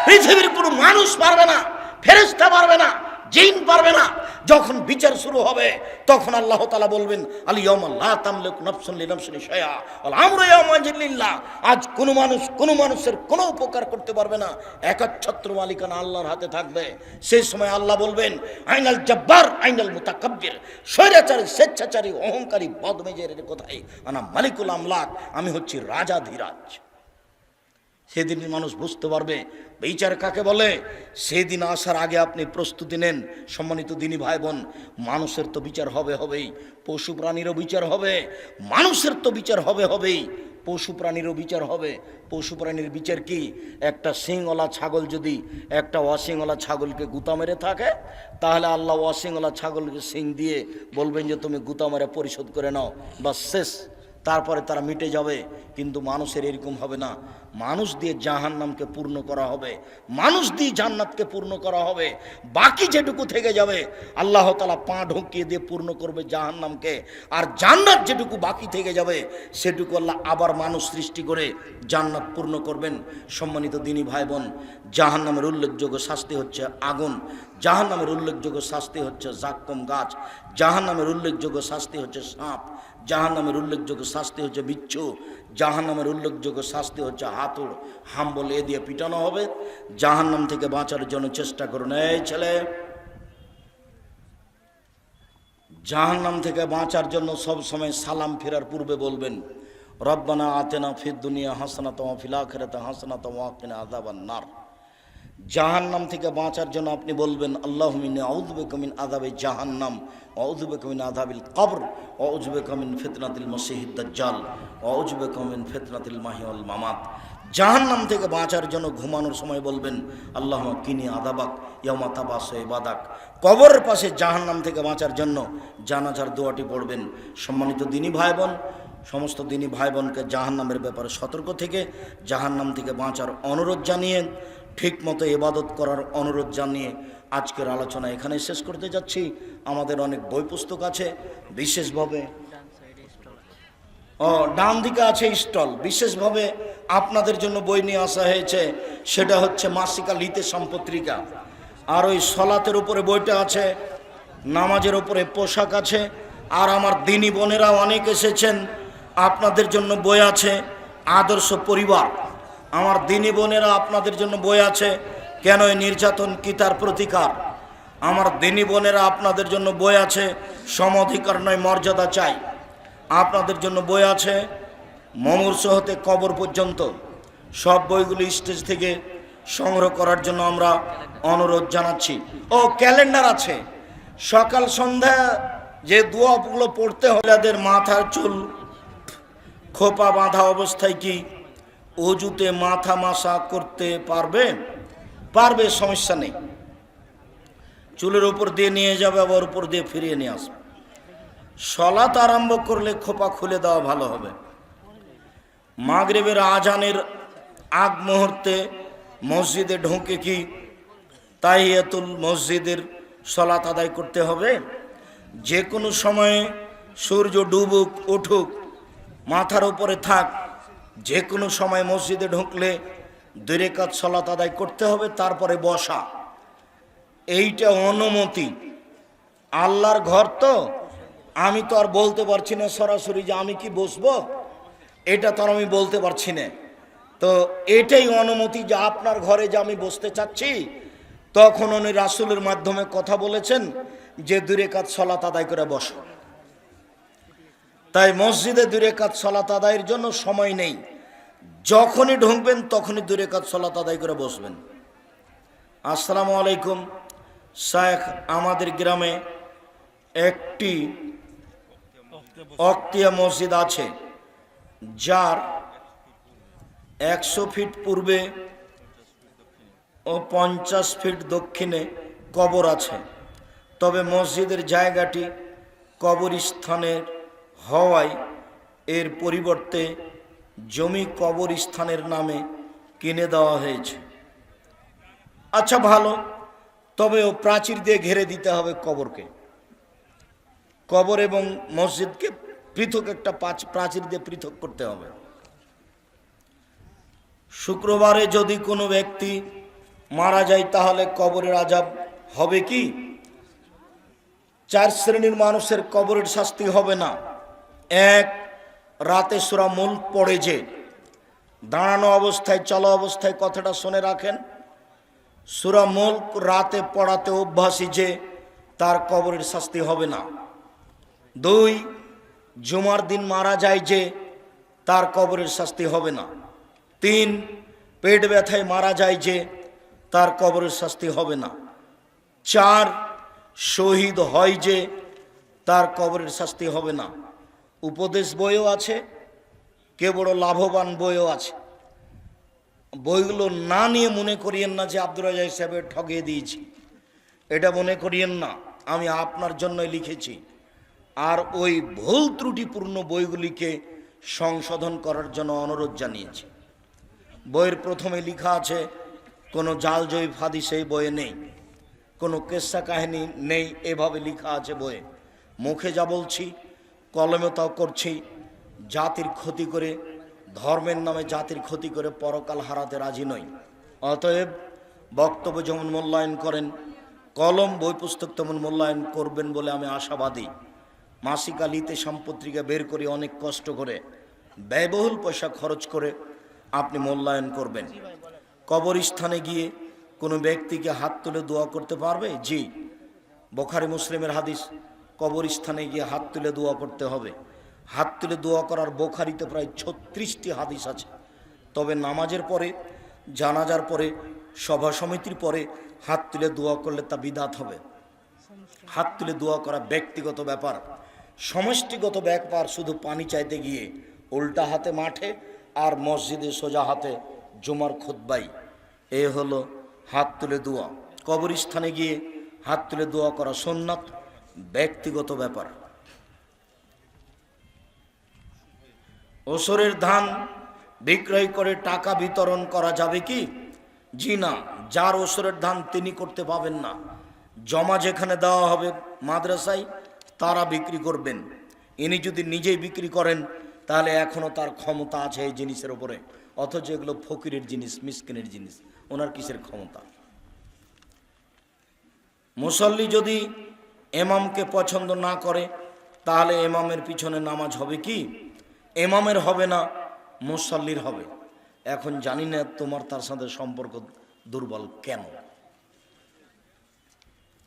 পৃথিবীর কোনো মানুষ পারবে না, ফেরেশতা পারবে না, জিন পারবে না। যখন বিচার শুরু হবে, তখন আল্লাহ তাআলা বলবেন, আল ইয়াউমা লা তামলিকু নাফসুন লিনাফসিন শাইআ ওয়াল আমরু ইয়াওমাইযিন লিল্লাহ। আজ কোনো মানুষের কোনো উপকার করতে পারবে না, একচ্ছত্র মালিকানা আল্লাহর হাতে থাকবে। সেই সময় আল্লাহ বলবেন, আইনাল জব্বার আইনাল মুতাকাব্বির, স্বৈরাচারী, স্বেচ্ছাচারী, অহংকারী, বদমেজের কোথায়? আনা মালিকুল আমলাক, আমি হচ্ছি রাজাধিরাজ। সেদিন মানুষ বুঝতে পারবে বিচার কাকে বলে। সেদিন আসার আগে আপনি প্রস্তুতি নেন। সম্মানিত দিনী ভাই বোন, মানুষের তো বিচার হবেই, পশু প্রাণীরও বিচার হবে। মানুষের তো বিচার হবেই, পশু প্রাণীরও বিচার হবে। পশু প্রাণীর বিচার কি? একটা শিংওয়ালা ছাগল যদি একটা অশিংওয়ালা ছাগলকে গুতা মেরে থাকে, তাহলে আল্লাহ অশিংওয়ালা ছাগলকে শিং দিয়ে বলবেন যে তুমি গুতা মেরে পরিশোধ করে নাও, বা শেষ, তারপরে তারা মিটে যাবে। কিন্তু মানুষের এরকম হবে না। মানুষ দিয়ে জাহান্নামকে পূর্ণ করা হবে, মানুষ দিয়ে জান্নাতকে পূর্ণ করা হবে। বাকি যেটুকু থেকে যাবে আল্লাহ তাআলা পা ঢুকিয়ে দিয়ে পূর্ণ করবে জাহান্নামকে। আর জান্নাত যেটুকু বাকি থেকে যাবে সেটুকু আল্লাহ আবার মানুষ সৃষ্টি করে জান্নাত পূর্ণ করবেন। সম্মানিত দিনী ভাই বোন, জাহান্নামের উল্লেখযোগ্য শাস্তি হচ্ছে আগুন, জাহান্নামের উল্লেখযোগ্য শাস্তি হচ্ছে জাক্কুম গাছ, জাহান্নামের উল্লেখযোগ্য শাস্তি হচ্ছে সাপ, জাহান্নামের উল্লেখযোগ্য শাস্তি হচ্ছে বিচ্ছু, জাহান্নামের উল্লেখযোগ্য শাস্তি হচ্ছে হাতুড়, হাম্বল এ দিয়ে পিটানো হবে। জাহান্নাম থেকে বাঁচার জন্য চেষ্টা করুন। এই ছেলে, জাহান্নাম থেকে বাঁচার জন্য সব সময় সালাম ফেরার পূর্বে বলবেন রব্বানা আতেনা ফিদ দুনিয়া হাসানাতাও ওয়া ফিল আখিরাতি হাসানাতাও ওয়া কিনা আযাবান নার। জাহান্নাম থেকে বাঁচার জন্য আপনি বলবেন আল্লাহুম্মা ইন্নী আউযু বিকা মিন আযাবি জাহান্নাম ওয়া আউযু বিকা মিন আযাবিল কবর ওয়া আউযু বিকা মিন ফিতনাতিল মাসিহিদ দাজ্জাল ওয়া আউযু বিকা মিন ফিতনাতিল মাহইয়া ওয়াল মামাত। জাহান্নাম থেকে বাঁচার জন্য ঘুমানোর সময় বলবেন আল্লাহুম্মা কিনি আযাবাক ইয়াওমা তাবাসু ইবাদাক। কবরের পাশে জাহান্নাম থেকে বাঁচার জন্য জানাজার দোয়াটি পড়বেন। সম্মানিত দিনী ভাই বোন, সমস্ত দিনী ভাই বোনকে জাহান্নামের ব্যাপারে সতর্ক থেকে জাহান্নাম থেকে বাঁচার অনুরোধ জানিয়ে, ঠিকমতো ইবাদত করার অনুরোধ জানিয়ে আজকের আলোচনা এখানে শেষ করতে যাচ্ছি। আমাদের অনেক বই পুস্তক আছে, বিশেষভাবে ডান দিকে আছে স্টল, বিশেষভাবে আপনাদের জন্য বই নিয়ে আসা হয়েছে। সেটা হচ্ছে মাসিকা লিতে সম্পত্রিকা। আর ওই সলাতের উপরে বইটা আছে, নামাজের উপরে পোশাক আছে। আর আমার দিনী বোনেরা অনেক এসেছেন, আপনাদের জন্য বই আছে আদর্শ পরিবার। আমার দিনী বোনেরা আপনাদের জন্য বই আছে কেন এই নির্যাতন কি তার প্রতিকার। আমার দিনী বোনেরা আপনাদের জন্য বই আছে সম অধিকার নয় মর্যাদা চাই। আপনাদের জন্য বই আছে মমূর্ষ হতে কবর পর্যন্ত। সব বইগুলি স্টেজ থেকে সংগ্রহ করার জন্য আমরা অনুরোধ জানাচ্ছি। ও ক্যালেন্ডার আছে, সকাল সন্ধ্যা যে দোয়াগুলো পড়তে হয়, তাদের মাথার চুল খোপা বাঁধা অবস্থায় কি অজুতে মাথা মাসা করতে পারবে, সমস্যা নেই। চুলের উপর দিয়ে নিয়ে যাবে, আবার উপর দিয়ে ফিরিয়ে নিয়ে আসবে। সলাত আরম্ভ করলে খোপা খুলে দেওয়া ভালো হবে। মাগরিবের আজানের আগ মুহূর্তে মসজিদে ঢুকে কি তাহিয়াতুল মসজিদের সলাত আদায় করতে হবে? যে কোনো সময়ে সূর্য ডুবুক উঠুক মাথার উপরে থাক, যে কোনো সময় মসজিদে ঢুকলে 2 রাকাত সলাত আদায় করতে হবে, তারপরে বসা। এইটা অনুমতি। আল্লাহর ঘর তো, আমি তো আর বলতে পারছি না সরাসরি যে আমি কি বসবো, এটা তো আর আমি বলতে পারছি না। তো এটাই অনুমতি যে আপনার ঘরে যে আমি বসতে চাচ্ছি, তখন উনি রাসূলের মাধ্যমে কথা বলেছেন যে 2 রাকাত সলাত আদায় করে বসো। তাই মসজিদে 2 রাকাত সলাত আদায়ের জন্য সময় নেই, যখনই ঢুকবেন তখনই 2 রাকাত সলাত আদায় করে বসবেন। আসসালামু আলাইকুম। শেখ, আমাদের গ্রামে একটি অক্তিয়া মসজিদ আছে, যার 100 ফিট পূর্বে ও 50 ফিট দক্ষিণে কবর আছে। তবে মসজিদের জায়গাটি কবরস্থানের হওয়ায় এর পরিবর্তে জমি কবরস্থানের নামে কিনে দেওয়া হয়েছে। আচ্ছা, ভালো, তবে ও প্রাচীর দিয়ে ঘিরে দিতে হবে কবরকে। কবর এবং মসজিদকে পৃথক একটা প্রাচীর দিয়ে পৃথক করতে হবে। শুক্রবারে যদি কোনো ব্যক্তি মারা যায় তাহলে কবরের আযাব হবে কি? 4 শ্রেণীর মানুষের কবরের শাস্তি হবে না। 1, রাতে সূরা মুলক পড়ে যে, দাঁড়ানো অবস্থায় চলা অবস্থায়, কথাটা শুনে রাখেন, সূরা মুলক রাতে পড়াতে অভ্যাসী যে, তার কবরের শাস্তি হবে না। 2, জুমার দিন মারা যায় যে, তার কবরের শাস্তি হবে না। 3, পেট ব্যথায় মারা যায় যে, তার কবরের শাস্তি হবে না। 4, শহীদ হয় যে, তার কবরের শাস্তি হবে না। উপদেশ বইও আছে, কে বড় লাভবান বইও আছে। বইগুলো না নিয়ে মনে করিয়েন না যে আব্দুর রাজ্জাক সাহেবের ঠগিয়ে দিয়েছি, এটা মনে করিয়েন না। আমি আপনার জন্যই লিখেছি। আর ওই ভুল ত্রুটিপূর্ণ বইগুলিকে সংশোধন করার জন্য অনুরোধ জানিয়েছি। বইয়ের প্রথমে লেখা আছে কোনো জাল জয়ীফ হাদিস এই বইয়ে নেই, কোনো কেসা কাহিনী নেই, এভাবে লেখা আছে বইয়ে। মুখে যা বলছি কলমে তাও করছি। জাতির ক্ষতি করে, ধর্মের নামে জাতির ক্ষতি করে পরকাল হারাতে রাজি নই। অতএব বক্তব্য যেমন মূল্যায়ন করেন, কলম বই পুস্তক তেমন মূল্যায়ন করবেন বলে আমি আশাবাদী। মাসিক আলিতে সম্পত্রিকা বের করে অনেক কষ্ট করে, ব্যয়বহুল পয়সা খরচ করে আপনি মূল্যায়ন করবেন। কবরস্থানে গিয়ে কোনো ব্যক্তিকে হাত তুলে দোয়া করতে পারবে? জি, বুখারী মুসলিমের হাদিস, কবরস্থানে গিয়ে হাত তুলে দোয়া করতে হবে। হাত তুলে দোয়া করার বুখারীতে প্রায় 36টি হাদিস আছে। তবে নামাজের পরে, জানাজার পরে, সভা সমিতির পরে হাত তুলে দোয়া করলে তা বিদআত হবে। হাত তুলে দোয়া করা ব্যক্তিগত ব্যাপার, সমষ্টিগত ব্যাপার শুধু পানি চাইতে গিয়ে উল্টা হাতে মাঠে আর মসজিদে সোজা হাতে জুমার খুতবাই, এ হলো হাত তুলে দোয়া। কবরস্থানে গিয়ে হাত তুলে দোয়া করা সুন্নাত, ব্যক্তিগত ব্যাপার। ওসরের ধান বিক্রয় করে টাকা বিতরণ করা যাবে কি? জি না, যার ওসরের ধান তিনি করতে পাবেন না। জমা যেখানে দেওয়া হবে মাদ্রাসায়, তারা বিক্রি করবেন। ইনি যদি নিজেই বিক্রি করেন তাহলে এখনও তার ক্ষমতা আছে এই জিনিসের উপরে, অথচ এগুলো ফকিরের জিনিস, মিসকিনের জিনিস, ওনার কিসের ক্ষমতা? মুসল্লি যদি এমামকে পছন্দ না করে তাহলে এমামের পিছনে নামাজ হবে কি? এমামের হবে না, মুসল্লির হবে। এখন জানি না তোমার তার সাথে সম্পর্ক দুর্বল কেন।